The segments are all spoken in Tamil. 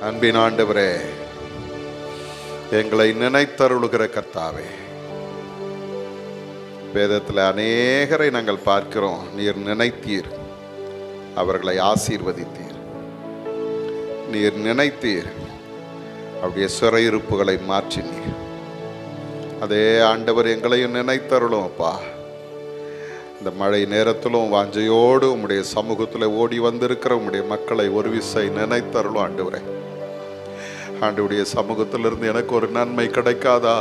அன்பின் ஆண்டவரே, எங்களை நினைத்தருளுகிற கர்த்தாவே, வேதத்தில் அநேகரை நாங்கள் பார்க்கிறோம். நீர் நினைத்தீர், அவர்களை ஆசீர்வதித்தீர். நீர் நினைத்தீர், அவருடைய சிறையிருப்புகளை மாற்றினீர். அதே ஆண்டவர் எங்களையும் நினைத்தருளும் அப்பா. இந்த மழை நேரத்திலும் வாஞ்சையோடு உம்முடைய சமூகத்தில் ஓடி வந்திருக்கிற உம்முடைய மக்களை ஒரு விசை நினைத்தருளும் ஆண்டவரே. ஆண்டவருடைய சமூகத்திலிருந்து எனக்கு ஒரு நன்மை கிடைக்காதா?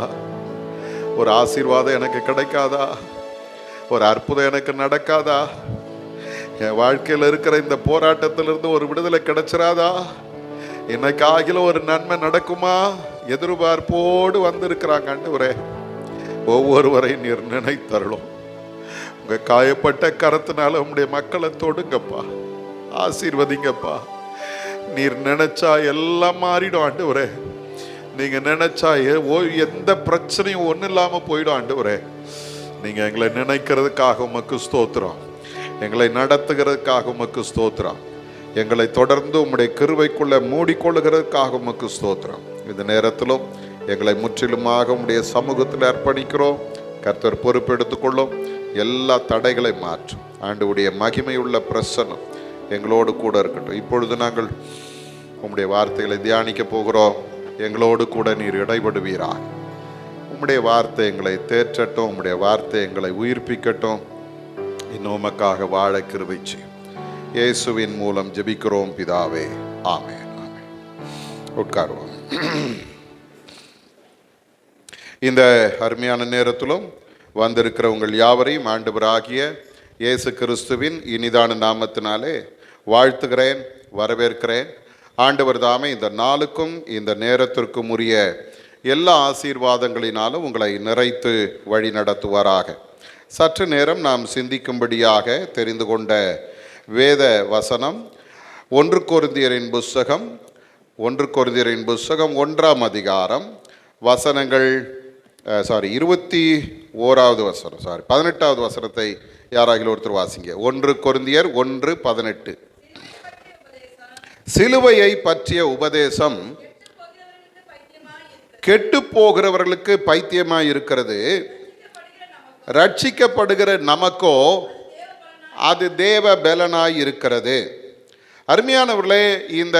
ஒரு ஆசீர்வாதம் எனக்கு கிடைக்காதா? ஒரு அற்புதம் எனக்கு நடக்காதா? என் வாழ்க்கையில் இருக்கிற இந்த போராட்டத்திலிருந்து ஒரு விடுதலை கிடைச்சிராதா? இன்னைக்கு ஆகில ஒரு நன்மை நடக்குமா? எதிர்பார்ப்போடு வந்திருக்கிறாங்க ஆண்டவரே. ஒவ்வொருவரையும் நீர் நினைத்தருளும். உங்க காயப்பட்ட கரத்தினால உங்களுடைய மக்களை தொடுங்கப்பா, ஆசீர்வதிங்கப்பா. நீர் நினைச்சா எல்லாம் மாறிடும் ஆண்டவரே. நீங்க நினைச்சா எந்த பிரச்சனையும் ஒன்றும் இல்லாம போயிடும் ஆண்டவரே. நீங்க எங்களை நினைக்கிறதுக்காக உமக்கு ஸ்தோத்திரம். எங்களை நடத்துகிறதுக்காக உமக்கு ஸ்தோத்திரம். எங்களை தொடர்ந்து உம்முடைய கிருபைக்குள்ள மூடிக்கொள்ளுகிறதுக்காக உமக்கு ஸ்தோத்திரம். இந்த நேரத்திலும் எங்களை முற்றிலுமாக உம்முடைய சமூகத்தில் அர்ப்பணிக்கிறோம். கர்த்தர் பொறுப்பெடுத்துக்கொள்ளும். எல்லா தடைகளை மாற்றும். ஆண்டவருடைய மகிமையுள்ள பிரசன்னம் எங்களோடு கூட இருக்கட்டும். இப்பொழுது நாங்கள் உம்முடைய வார்த்தைகளை தியானிக்க போகிறோம். எங்களோடு கூட நீர் இடைபடுவீரா. உம்முடைய வார்த்தை எங்களை தேற்றட்டும். உம்முடைய வார்த்தை எங்களை உயிர்ப்பிக்கட்டும். இன்னும் உமக்காக வாழ கிருபை செய்யும். இயேசுவின் மூலம் ஜெபிக்கிறோம் பிதாவே, ஆமென். ஆமென். உட்காருவோம். இந்த அருமையான நேரத்திலும் வந்திருக்கிற உங்கள் யாவரையும் ஆண்டவராகிய இயேசு கிறிஸ்துவின் இனிதான நாமத்தினாலே வாழ்த்துகிறேன், வரவேற்கிறேன். ஆண்டவர் தாமே இந்த நாளுக்கும் இந்த நேரத்திற்கும் உரிய எல்லா ஆசீர்வாதங்களினாலும் உங்களை நிறைத்து வழி நடத்துவாராக. சற்று நேரம் நாம் சிந்திக்கும்படியாக தெரிந்து கொண்ட வேத வசனம் 1 கொரிந்தியரின் புஸ்தகம் 1ஆம் அதிகாரம் வசனங்கள் 21வது வசனம் 18வது வசனத்தை யாராகிலும் ஒருத்தர் வாசிங்க. 1 கொரிந்தியர் 1:18. சிலுவையை பற்றிய உபதேசம் கெட்டு போகிறவர்களுக்கு பைத்தியமாய் இருக்கிறது, ரட்சிக்கப்படுகிற நமக்கோ அது தேவ பலனாய் இருக்கிறது. அருமையானவர்களே, இந்த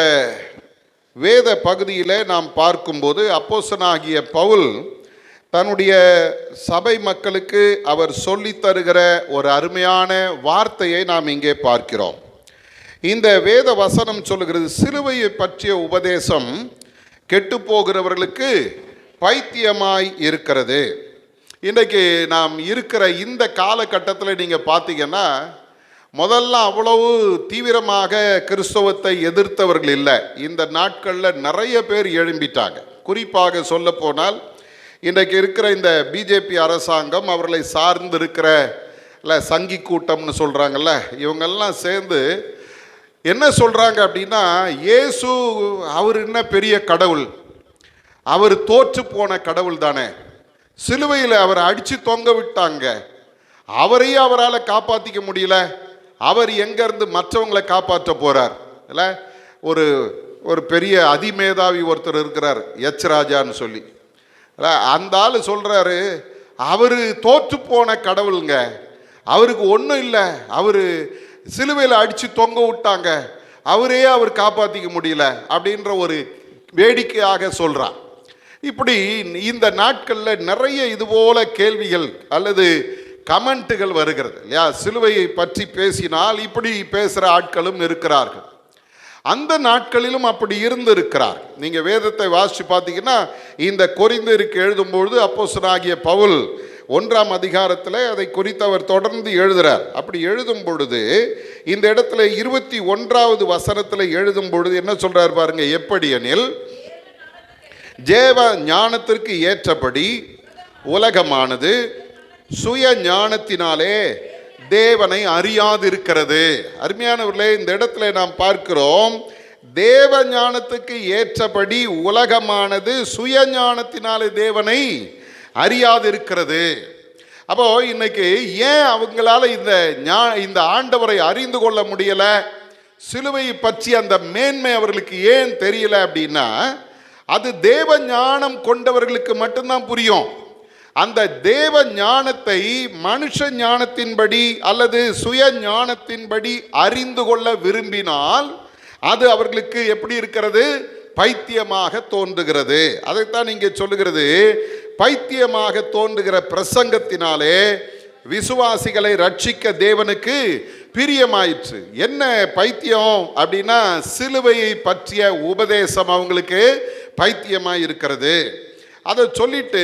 வேத பகுதியில் நாம் பார்க்கும்போது அப்போஸ்தலனாகிய பவுல் தன்னுடைய சபை மக்களுக்கு அவர் சொல்லித் தருகிற ஒரு அருமையான வார்த்தையை நாம் இங்கே பார்க்கிறோம். இந்த வேத வசனம் சொல்லுகிறது, சிலுவையை பற்றிய உபதேசம் கெட்டு போகிறவர்களுக்கு பைத்தியமாய் இருக்கிறது. இன்றைக்கு நாம் இருக்கிற இந்த காலகட்டத்தில் நீங்கள் பார்த்தீங்கன்னா, முதல்ல அவ்வளவு தீவிரமாக கிறிஸ்தவத்தை எதிர்த்தவர்கள் இல்லை. இந்த நாட்களில் நிறைய பேர் எழும்பிட்டாங்க. குறிப்பாக சொல்ல போனால் இன்றைக்கு இருக்கிற இந்த பிஜேபி அரசாங்கம், அவர்களை சார்ந்து இருக்கிற சங்கி கூட்டம்னு சொல்கிறாங்கல்ல, இவங்கெல்லாம் சேர்ந்து என்ன சொல்கிறாங்க அப்படின்னா, இயேசு அவர் என்ன பெரிய கடவுள், அவர் தோற்று போன கடவுள் தானே, சிலுவையில் அவரை அடித்து தொங்க விட்டாங்க, அவரையும் அவரால் காப்பாற்றிக்க முடியல, அவர் எங்கேருந்து மற்றவங்களை காப்பாற்ற போகிறார் இல்லை. ஒரு பெரிய அதிமேதாவி ஒருத்தர் இருக்கிறார், எச் ராஜான்னு சொல்லி. அந்த ஆள் சொல்கிறாரு, அவர் தோற்று போன கடவுளுங்க, அவருக்கு ஒன்றும் இல்லை, அவர் சிலுவையில் அடித்து தொங்க விட்டாங்க, அவரே அவர் காப்பாற்றிக்க முடியல அப்படின்ற ஒரு வேடிக்கையாக சொல்கிறார். இப்படி இந்த நாட்களில் நிறைய இதுபோல கேள்விகள் அல்லது கமெண்ட்டுகள் வருகிறது இல்லையா. சிலுவையை பற்றி பேசினால் இப்படி பேசுகிற ஆட்களும் இருக்கிறார்கள். அந்த நாட்களிலும் அப்படி இருந்திருக்கிறார். நீங்கள் வேதத்தை வாசித்து பார்த்தீங்கன்னா, இந்த கொரிந்தியருக்கு எழுதும்பொழுது அப்போஸ்தலனாகிய பவுல் 1ஆம் அதிகாரத்தில் அதை குறித்து அவர் தொடர்ந்து எழுதுகிறார். அப்படி எழுதும் பொழுது இந்த இடத்துல 21வது வசனத்தில் எழுதும் பொழுது என்ன சொல்றார் பாருங்க. எப்படி எனில், தேவ ஞானத்திற்கு ஏற்றபடி உலகமானது சுய ஞானத்தினாலே தேவனை அறியாதிருக்கிறது. அருமையானவர்களே, இந்த இடத்துல நாம் பார்க்கிறோம், தேவ ஞானத்துக்கு ஏற்றபடி உலகமானது சுய ஞானத்தினாலே தேவனை அறியாதிருக்கிறது. அப்போ இன்னைக்கு ஏன் அவங்களால இந்த ஆண்டவரை அறிந்து கொள்ள முடியல, சிலுவையை பற்றி அந்த மேன்மை அவர்களுக்கு ஏன் தெரியல அப்படின்னா, அது தேவ ஞானம் கொண்டவர்களுக்கு மட்டும்தான் புரியும். அந்த தேவ ஞானத்தை மனுஷ ஞானத்தின்படி அல்லது சுய ஞானத்தின்படி அறிந்து கொள்ள விரும்பினால் அது அவர்களுக்கு எப்படி இருக்கிறது? பைத்தியமாக தோன்றுகிறது. அதைத்தான் இங்கே சொல்லுகிறது, பைத்தியமாக தோன்றுகிற பிரசங்கத்தினாலே விசுவாசிகளை ரட்சிக்க தேவனுக்கு பிரியமாயிற்று. என்ன பைத்தியம் அப்படின்னா, சிலுவையை பற்றிய உபதேசம் அவங்களுக்கு பைத்தியமாய் இருக்கிறது. அதை சொல்லிட்டு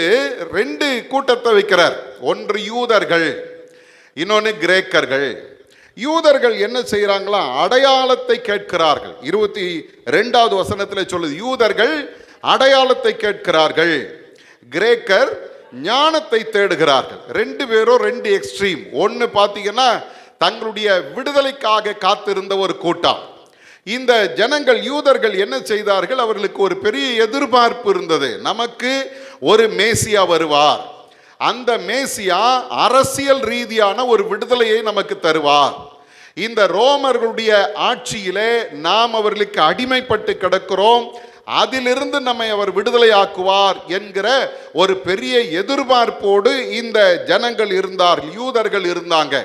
ரெண்டு கூட்டத்தை வைக்கிறார். ஒன்று யூதர்கள், இன்னொன்று கிரேக்கர்கள். யூதர்கள் என்ன செய்கிறாங்களா? அடையாளத்தை கேட்கிறார்கள். 22வது வசனத்தில் சொல்லுது, யூதர்கள் அடையாளத்தை கேட்கிறார்கள், கிரேக்கர் ஞானத்தை தேடுகிறார்கள். ரெண்டு பேரும் ரெண்டு எக்ஸ்ட்ரீம். ஒன்று பார்த்தீங்கன்னா தங்களுடைய விடுதலைக்காக காத்திருந்த ஒரு கூட்டம். இந்த ஜனங்கள் யூதர்கள் என்ன செய்தார்கள்? அவர்களுக்கு ஒரு பெரிய எதிர்பார்ப்பு இருந்தது, நமக்கு ஒரு மேசியா வருவார், அந்த மேசியா அரசியல் ரீதியான ஒரு விடுதலையை நமக்கு தருவார், இந்த ரோமர்களுடைய ஆட்சியிலே நாம் அவர்களுக்கு அடிமைப்பட்டு கிடக்கிறோம், அதிலிருந்து நம்மை அவர் விடுதலையாக்குவார் என்கிற ஒரு பெரிய எதிர்பார்ப்போடு இந்த ஜனங்கள் இருந்தார்கள், யூதர்கள் இருந்தாங்க.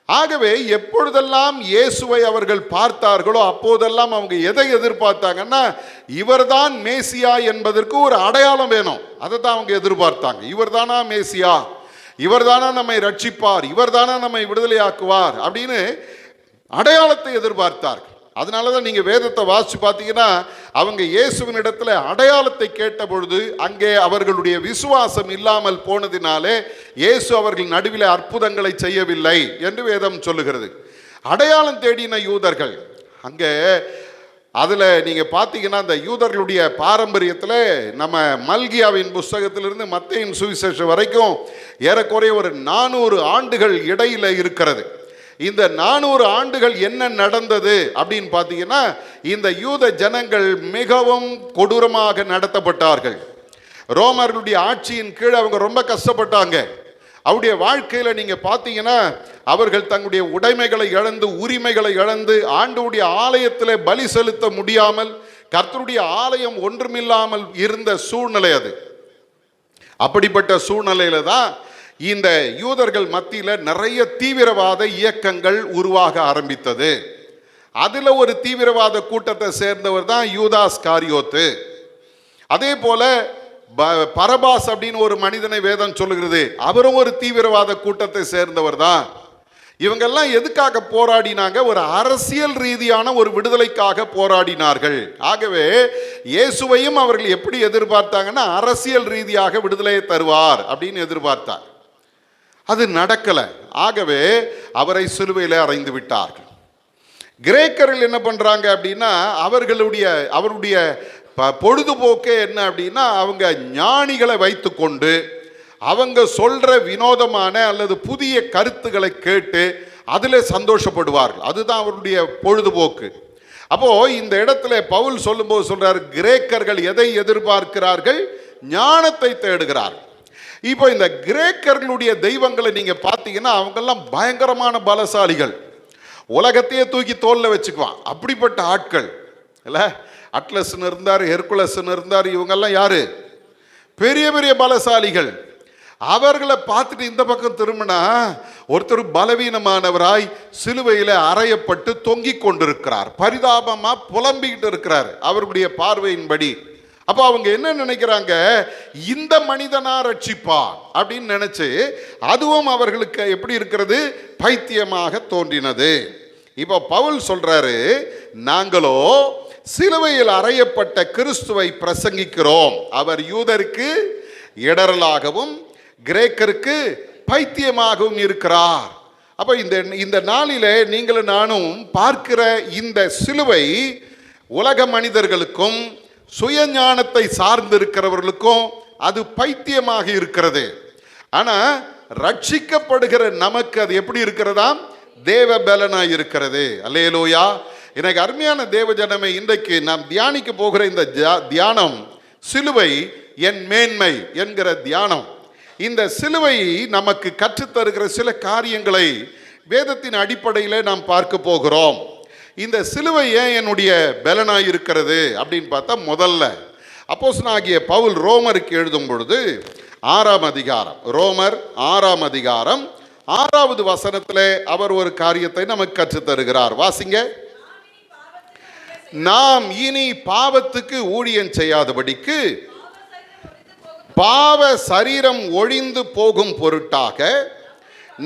ஆகவே எப்பொழுதெல்லாம் இயேசுவை அவர்கள் பார்த்தார்களோ அப்போதெல்லாம் அவங்க எதை எதிர்பார்த்தாங்கன்னா, இவர்தான் மேசியா என்பதற்கு ஒரு அடையாளம் வேணும். அதை தான் அவங்க எதிர்பார்த்தாங்க. இவர்தானா மேசியா, இவர்தானா நம்மை ரட்சிப்பார், இவர்தானா நம்மை விடுதலையாக்குவார் அப்படின்னு அடையாளத்தை எதிர்பார்த்தார்கள். அதனால தான் நீங்கள் வேதத்தை வாசித்து பார்த்தீங்கன்னா, அவங்க இயேசுவின் இடத்துல அடையாளத்தை கேட்ட பொழுது அங்கே அவர்களுடைய விசுவாசம் இல்லாமல் போனதினாலே இயேசு அவர்கள் நடுவில் அற்புதங்களை செய்யவில்லை என்று வேதம் சொல்லுகிறது. அடையாளம் தேடின யூதர்கள் அங்கே, அதில் நீங்கள் பார்த்தீங்கன்னா அந்த யூதர்களுடைய பாரம்பரியத்தில் நம்ம மல்கியாவின் புஸ்தகத்திலிருந்து மத்தேயின் சுவிசேஷம் வரைக்கும் ஏறக்குறைய ஒரு 400 ஆண்டுகள் இடையில் இருக்கிறது. இந்த 400 ஆண்டுகள் என்ன நடந்தது அப்படின்னு பார்த்தீங்கன்னா, இந்த யூத ஜனங்கள் மிகவும் கொடூரமாக நடத்தப்பட்டார்கள். ரோமர்களுடைய ஆட்சியின் கீழ் அவங்க ரொம்ப கஷ்டப்பட்டாங்க. அவருடைய வாழ்க்கையில் நீங்கள் பார்த்தீங்கன்னா, அவர்கள் தங்களுடைய உடைமைகளை இழந்து, உரிமைகளை இழந்து, ஆண்டவருடைய ஆலயத்தில் பலி செலுத்த முடியாமல், கர்த்தருடைய ஆலயம் ஒன்றுமில்லாமல் இருந்த சூழ்நிலை அது. அப்படிப்பட்ட சூழ்நிலையில தான் இந்த யூதர்கள் மத்தியில் நிறைய தீவிரவாத இயக்கங்கள் உருவாக ஆரம்பித்தது. அதில் ஒரு தீவிரவாத கூட்டத்தை சேர்ந்தவர் தான் யூதாஸ் காரியோத்து. அதே போல பரபாஸ் அப்படின்னு ஒரு மனிதனை வேதம் சொல்லுகிறது, அவரும் ஒரு தீவிரவாத கூட்டத்தை சேர்ந்தவர் தான். இவங்கெல்லாம் எதுக்காக போராடினாங்க? ஒரு அரசியல் ரீதியான ஒரு விடுதலைக்காக போராடினார்கள். ஆகவே இயேசுவையும் அவர்கள் எப்படி எதிர்பார்த்தாங்கன்னா, அரசியல் ரீதியாக விடுதலையை தருவார் அப்படின்னு எதிர்பார்த்தார். அது நடக்கலை. ஆகவே அவரை சிலுவையில் அறைந்து விட்டார்கள். கிரேக்கர்கள் என்ன பண்ணுறாங்க அப்படின்னா, அவருடைய பொழுதுபோக்கே என்ன அப்படின்னா, அவங்க ஞானிகளை வைத்து கொண்டு அவங்க சொல்கிற வினோதமான அல்லது புதிய கருத்துக்களை கேட்டு அதில் சந்தோஷப்படுவார்கள். அதுதான் அவருடைய பொழுதுபோக்கு. அப்போது இந்த இடத்துல பவுல் சொல்லும்போது சொல்கிறார், கிரேக்கர்கள் எதை எதிர்பார்க்கிறார்கள்? ஞானத்தை தேடுகிறார்கள். இப்போ இந்த கிரேக்கர்களுடைய தெய்வங்களை நீங்கள் பார்த்தீங்கன்னா, அவங்கெல்லாம் பயங்கரமான பலசாலிகள், உலகத்தையே தூக்கி தோளில் வச்சுக்குவான், அப்படிப்பட்ட ஆட்கள் இல்லை. அட்லஸ்ன்னு இருந்தார், ஹெர்குலஸ்ன்னு இருந்தார், இவங்கெல்லாம் யாரு? பெரிய பெரிய பலசாலிகள். அவர்களை பார்த்துட்டு இந்த பக்கம் திரும்பினா ஒருத்தர் பலவீனமானவராய் சிலுவையில் அறையப்பட்டு தொங்கிக் கொண்டிருக்கிறார், பரிதாபமாக புலம்பிக்கிட்டு இருக்கிறார் அவர்களுடைய பார்வையின்படி. அப்போ அவங்க என்ன நினைக்கிறாங்க? இந்த மனிதனா ரட்சிப்பான் அப்படின்னு நினைச்சு அதுவும் அவர்களுக்கு எப்படி இருக்கிறது? பைத்தியமாக தோன்றினது. இப்போ பவுல் சொல்றாரு, நாங்களோ சிலுவையில் அறையப்பட்ட கிறிஸ்துவை பிரசங்கிக்கிறோம், அவர் யூதருக்கு இடரலாகவும் கிரேக்கருக்கு பைத்தியமாகவும் இருக்கிறார். அப்போ இந்த நாளிலே நீங்களும் நானும் பார்க்கிற இந்த சிலுவை உலக மனிதர்களுக்கும் சுயஞானத்தை சார்ந்திருக்கிறவர்களுக்கும் அது பைத்தியமாக இருக்கிறது. ஆனால் ரட்சிக்கப்படுகிற நமக்கு அது எப்படி இருக்கிறதா? தேவ பலனாய் இருக்கிறது. அல்லேலூயா. எனக்கு அருமையான தேவ ஜனமே, இன்றைக்கு நாம் தியானிக்க போகிற இந்த தியானம் சிலுவை என் மேன்மை என்கிற தியானம். இந்த சிலுவை நமக்கு கற்றுத்தருகிற சில காரியங்களை வேதத்தின் அடிப்படையில் நாம் பார்க்க போகிறோம். இந்த சிலுவை ஏன் என்னுடைய பலனாய் இருக்கிறது அப்படின்னு பார்த்தா, முதல்ல அப்போஸ்தலனாகிய பவுல் ரோமருக்கு எழுதும் பொழுது 6ஆம் அதிகாரம், ரோமர் 6ஆம் அதிகாரம் 6வது வசனத்தில் அவர் ஒரு காரியத்தை நமக்கு கற்றுத் தருகிறார். வாசிங்க. நாம் இனி பாவத்துக்கு ஊழியம் செய்யாதபடிக்கு பாவ சரீரம் ஒழிந்து போகும் பொருட்டாக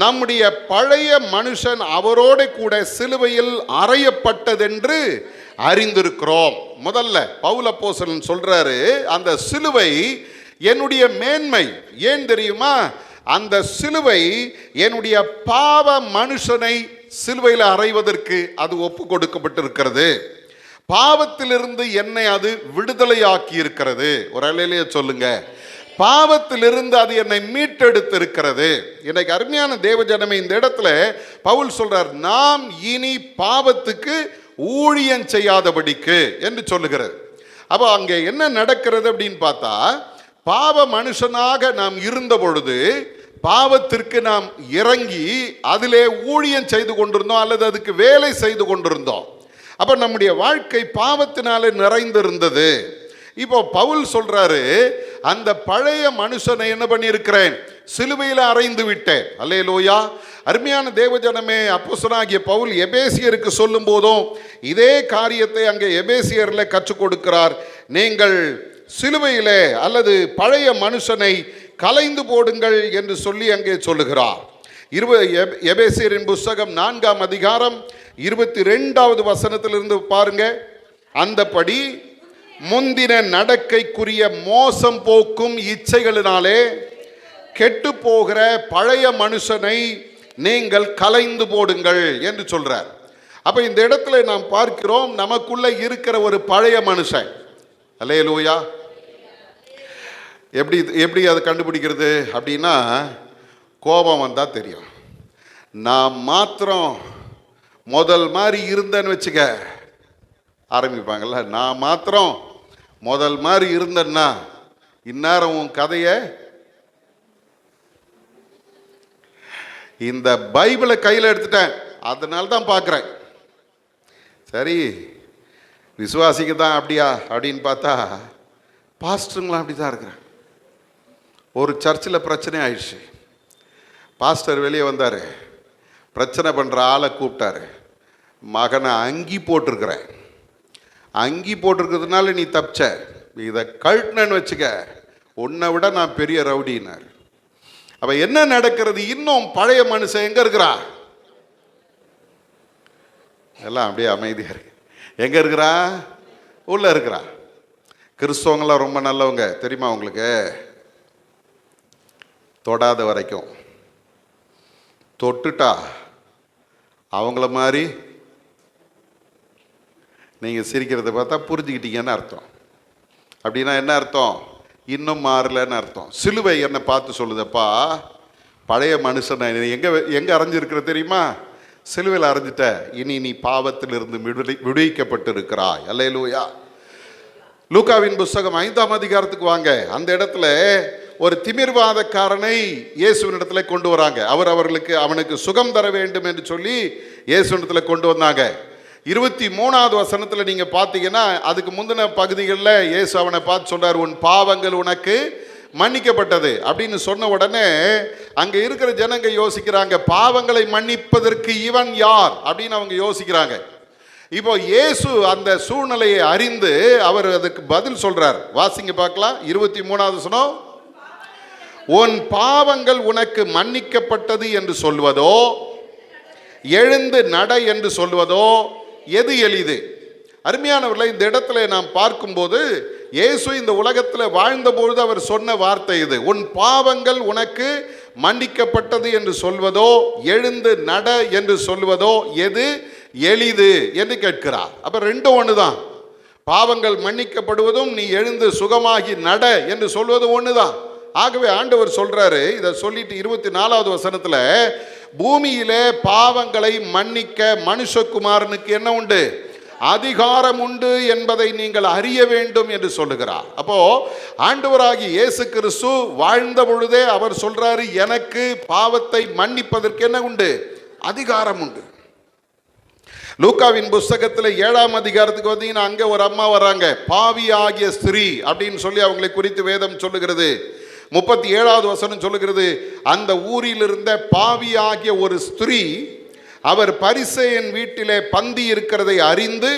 நம்முடைய பழைய மனுஷன் அவரோடு கூட சிலுவையில் அறையப்பட்டதென்று அறிந்திருக்கிறோம். முதல்ல பவுல் அப்போஸ்தலன் சொல்றாரு, அந்த சிலுவை என்னுடைய மேன்மை. ஏன் தெரியுமா? அந்த சிலுவை என்னுடைய பாவ மனுஷனை சிலுவையில் அறைவதற்கு அது ஒப்பு கொடுக்கப்பட்டிருக்கிறது. பாவத்திலிருந்து என்னை அது விடுதலையாக்கி இருக்கிறது. ஒரு அலையிலேயே சொல்லுங்க, பாவத்திலிருந்து அது என்னை மீட்டெடுத்திருக்கிறது. இன்னைக்கு அருமையான தேவஜனமே, இந்த இடத்துல பவுல் சொல்றார், நாம் இனி பாவத்துக்கு ஊழியம் செய்யாதபடிக்கு என்று சொல்லுகிறது. அப்போ அங்கே என்ன நடக்கிறது அப்படின்னு பார்த்தா, பாவ மனுஷனாக நாம் இருந்த பொழுது பாவத்திற்கு நாம் இறங்கி அதிலே ஊழியம் செய்து கொண்டிருந்தோம், அல்லது அதுக்கு வேலை செய்து கொண்டிருந்தோம். அப்போ நம்முடைய வாழ்க்கை பாவத்தினாலே நிறைந்திருந்தது. இப்போ பவுல் சொல்றாரு, அந்த பழைய மனுஷனை என்ன பண்ணியிருக்கிறேன்? சிலுவையில் அறைந்து விட்டேன். அல்லேலூயா. அருமையான தேவஜனமே, அப்போஸ்தலனாகிய பவுல் எபேசியருக்கு சொல்லும் போதும் இதே காரியத்தை அங்கே எபேசியரில் கற்றுக் கொடுக்கிறார். நீங்கள் சிலுவையிலே அல்லது பழைய மனுஷனை கலைந்து போடுங்கள் என்று சொல்லி அங்கே சொல்லுகிறார். எபேசியரின் புஸ்தகம் 4ஆம் அதிகாரம் 22வது வசனத்திலிருந்து பாருங்க. அந்தபடி முந்தின நடக்கைக்குரிய மோசம் போக்கும் இச்சைகளினாலே கெட்டு போகிற பழைய மனுஷனை நீங்கள் கலைந்து போடுங்கள் என்று சொல்றார். அப்ப இந்த இடத்துல நாம் பார்க்கிறோம், நமக்குள்ள இருக்கிற ஒரு பழைய மனுஷன். அல்லேலூயா. எப்படி அதை கண்டுபிடிக்கிறது அப்படின்னா, கோபம் வந்தா தெரியும். நான் மாத்திரம் முதல் மாதிரி இருந்தேன்னு வச்சுக்க ஆரம்பிப்பாங்கல்ல. நான் மாத்திரம் முதல் மாதிரி இருந்தேன்னா இந்நேரம் உன் கதையை, இந்த பைபிளை கையில் எடுத்துட்டேன், அதனால தான் பார்க்குறேன். சரி, விசுவாசிக்கு தான் அப்படியா அப்படின்னு பார்த்தா பாஸ்டருங்களாம் அப்படி தான் இருக்கிறேன். ஒரு சர்ச்சில் பிரச்சனை ஆயிடுச்சு. பாஸ்டர் வெளியே வந்தார், பிரச்சனை பண்ணுற ஆளை கூப்பிட்டாரு. மகனை அங்கி போட்டிருக்கிறேன், அங்கி போட்டிருக்கிறதுனால நீ தப்பிச்ச, இதை கழட்டினு வச்சுக்க, உன்னை விட நான் பெரிய ரவுடினார். அப்போ என்ன நடக்கிறது? இன்னும் பழைய மனுஷன் எங்கே இருக்கிறா? எல்லாம் அப்படியே அமைதியாக இருக்கு. எங்கே இருக்கிறா? உள்ளே இருக்கிறா. கிறிஸ்தவங்களாம் ரொம்ப நல்லவங்க தெரியுமா உங்களுக்கு? தொடாத வரைக்கும், தொட்டுட்டா அவங்கள மாதிரி நீங்கள் சிரிக்கிறத பார்த்தா புரிஞ்சுக்கிட்டீங்கன்னு அர்த்தம். அப்படின்னா என்ன அர்த்தம்? இன்னும் மாறலன்னு அர்த்தம். சிலுவை என்னை பார்த்து சொல்லுதப்பா, பழைய மனுஷனை எங்கே அரைஞ்சிருக்கிற தெரியுமா? சிலுவையில் அரைஞ்சிட்ட, இனி நீ பாவத்திலிருந்து விடுவிக்கப்பட்டு இருக்கிறாய். அல்லேலூயா. லூக்காவின் புஸ்தகம் 5ஆம் அதிகாரத்துக்கு வாங்க. அந்த இடத்துல ஒரு திமிர்வாதக்காரனை இயேசுவினிடத்துல கொண்டு வராங்க. அவனுக்கு சுகம் தர வேண்டும் என்று சொல்லி இயேசுவினிடத்துல கொண்டு வந்தாங்க. 23வது வசனத்தில் நீங்க பார்த்தீங்கன்னா, அதுக்கு முந்தின பகுதிகளில் இயேசு அவனை பார்த்து சொல்றார், உன் பாவங்கள் உனக்கு மன்னிக்கப்பட்டது அப்படின்னு சொன்ன உடனே அங்க இருக்கிற ஜனங்க யோசிக்கிறாங்க, பாவங்களை மன்னிப்பதற்கு இவன் யார் அப்படின்னு அவங்க யோசிக்கிறாங்க. இப்போ இயேசு அந்த சூழ்நிலையை அறிந்து அவர் அதுக்கு பதில் சொல்றார். வாசிங்க பார்க்கலாம். 23வது வசனம், உன் பாவங்கள் உனக்கு மன்னிக்கப்பட்டது என்று சொல்வதோ எழுந்து நட என்று சொல்வதோ எது எளிது? அருமையானவர்களை, இந்த இடத்துல நாம் பார்க்கும்போது இயேசு இந்த உலகத்தில் வாழ்ந்தபொழுது அவர் சொன்ன வார்த்தை இது. உன் பாவங்கள் உனக்கு மன்னிக்கப்பட்டது என்று சொல்வதோ எழுந்து நட என்று சொல்வதோ எது எளிது என்று கேட்கிறார். அப்ப ரெண்டும் ஒண்ணுதான். பாவங்கள் மன்னிக்கப்படுவதும் நீ எழுந்து சுகமாகி நட என்று சொல்வதும் ஒண்ணுதான். ஆகவே ஆண்டவர் சொல்றாரு, இதை சொல்லிட்டு 24வது வசனத்துல, பூமியிலே பாவங்களை மன்னிக்க மனுஷகுமாரனுக்கு என்ன உண்டு? அதிகாரம் உண்டு என்பதை நீங்கள் அறிய வேண்டும் என்று சொல்லுகிறார். அப்போ ஆண்டவராகிய இயேசு கிறிஸ்து வாழ்ந்த பொழுதே அவர் சொல்றாரு, எனக்கு பாவத்தை மன்னிப்பதற்கு என்ன உண்டு? அதிகாரம் உண்டு. லூக்காவின் புஸ்தகத்தில் 7ஆம் அதிகாரத்துக்கு வந்தீங்கன்னா அங்கே ஒரு அம்மா வராங்க, பாவி ஆகிய ஸ்திரீ அப்படின்னு சொல்லி அவங்களை குறித்து வேதம் சொல்லுகிறது. 37வது வசனம் சொல்லுகிறது, அந்த ஊரில் இருந்த பாவி ஆகிய ஒரு ஸ்திரீ அவர் பரிசேயன் வீட்டிலே பந்தி இருக்கிறதை அறிந்து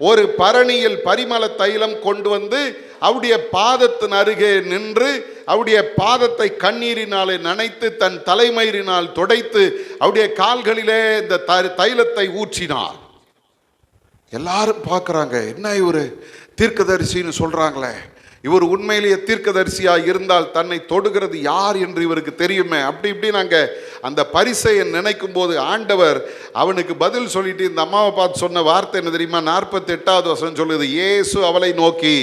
ஒரு பரணியில் பரிமள தைலம் கொண்டு வந்து அவருடைய பாதத்தின் அருகே நின்று அவருடைய பாதத்தை கண்ணீரினாலே நனைத்து தன் தலைமயிரினால் துடைத்து அவருடைய கால்களிலே இந்த தைலத்தை ஊற்றினார். எல்லாரும் பார்க்குறாங்க, என்ன இவர் தீர்க்கதரிசின்னு சொல்கிறாங்களே, இவர் உண்மையிலேயே தீர்க்கதரிசியாக இருந்தால் தன்னை தொடுகிறது யார் என்று இவருக்கு தெரியுமே, அப்படி இப்படி நாங்கள் அந்த பரிசையை நினைக்கும் போது ஆண்டவர் அவனுக்கு பதில் சொல்லிட்டு இந்த அம்மாவை பார்த்து சொன்ன வார்த்தை என்ன தெரியுமா? 48வது வசனம் சொல்லுது, இயேசு அவளை நோக்கி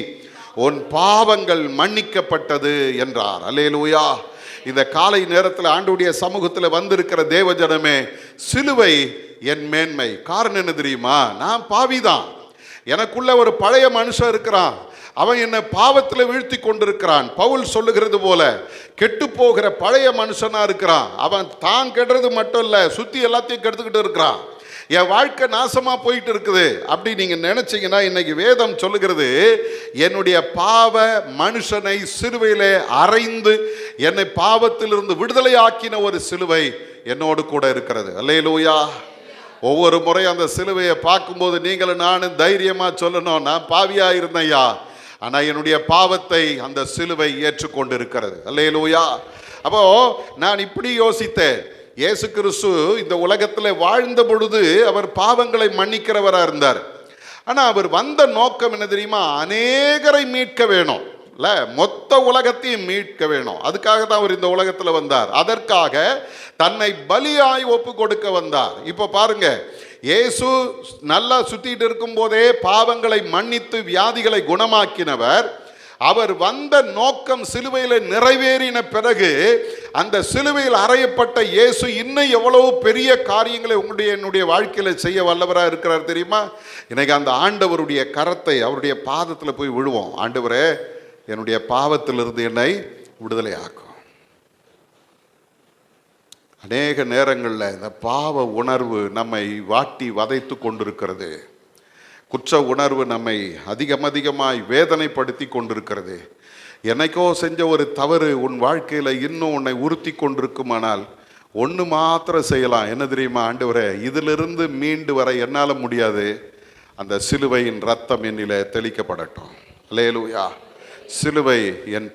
உன் பாவங்கள் மன்னிக்கப்பட்டது என்றார். அல்லேலூயா. இந்த காலை நேரத்தில் ஆண்டவருடைய சமூகத்தில் வந்திருக்கிற தேவஜனமே, சிலுவை என் மேன்மை. காரணம் என்ன தெரியுமா? நான் பாவிதான், எனக்குள்ள ஒரு பழைய மனுஷன் இருக்கிறான், அவன் என்னை பாவத்தில் வீழ்த்தி கொண்டிருக்கிறான். பவுல் சொல்லுகிறது போல கெட்டு போகிற பழைய மனுஷனா இருக்கிறான். அவன் தான் கெடுறது மட்டும் இல்லை, சுற்றி எல்லாத்தையும் கெடுத்துக்கிட்டு இருக்கிறான். என் வாழ்க்கை நாசமா போயிட்டு இருக்குது அப்படி நீங்க நினைச்சீங்கன்னா, இன்னைக்கு வேதம் சொல்லுகிறது, என்னுடைய பாவ மனுஷனை சிலுவையிலே அறைந்து என்னை பாவத்திலிருந்து விடுதலை ஆக்கின ஒரு சிலுவை என்னோடு கூட இருக்கிறது. அல்லேலூயா. ஒவ்வொரு முறை அந்த சிலுவையை பார்க்கும்போது நீங்களும் நானும் தைரியமா சொல்லணும், நான் பாவியா இருந்தையா, ஆனால் என்னுடைய பாவத்தை அந்த சிலுவை ஏற்றுக்கொண்டு இருக்கிறது. அல்லேலூயா. அப்போ நான் இப்படி யோசித்தேன், இயேசு கிறிஸ்து இந்த உலகத்தில் வாழ்ந்த பொழுது அவர் பாவங்களை மன்னிக்கிறவராக இருந்தார். ஆனால் அவர் வந்த நோக்கம் என்ன தெரியுமா? அநேகரை மீட்க வேணும், இல்லை மொத்த உலகத்தையும் மீட்க வேணும். அதுக்காக தான் அவர் இந்த உலகத்தில் வந்தார். அதற்காக தன்னை பலியாய் ஒப்பு கொடுக்க வந்தார். இப்போ பாருங்க, இயேசு நல்லா சுத்திட்டு இருக்கும் போதே பாவங்களை மன்னித்து வியாதிகளை குணமாக்கினவர். அவர் வந்த நோக்கம் சிலுவையில் நிறைவேறின பிறகு அந்த சிலுவையில் அறையப்பட்ட இயேசு இன்னும் எவ்வளவு பெரிய காரியங்களை என்னுடைய வாழ்க்கையில் செய்ய வல்லவராக இருக்கிறார் தெரியுமா? இன்னைக்கு அந்த ஆண்டவருடைய கரத்தை அவருடைய பாதத்தில் போய் விழுவோம். ஆண்டவரே, என்னுடைய பாவத்திலிருந்து என்னை விடுதலை ஆக்கும். அநேக நேரங்களில் இந்த பாவ உணர்வு நம்மை வாட்டி வதைத்து கொண்டிருக்கிறது. குற்ற உணர்வு நம்மை அதிகமாய் வேதனைப்படுத்தி கொண்டிருக்கிறது. என்னைக்கோ செஞ்ச ஒரு தவறு உன் வாழ்க்கையில் இன்னும் உன்னை உறுத்தி கொண்டிருக்குமானால் ஒன்று மாத்திரம் செய்யலாம். என்ன தெரியுமா? ஆண்டவரே, இதிலிருந்து மீண்டு வர என்னால் முடியாது, அந்த சிலுவையின் ரத்தம் என்னிலே தெளிக்கப்படட்டும். அல்லேலூயா. சிலுவை என்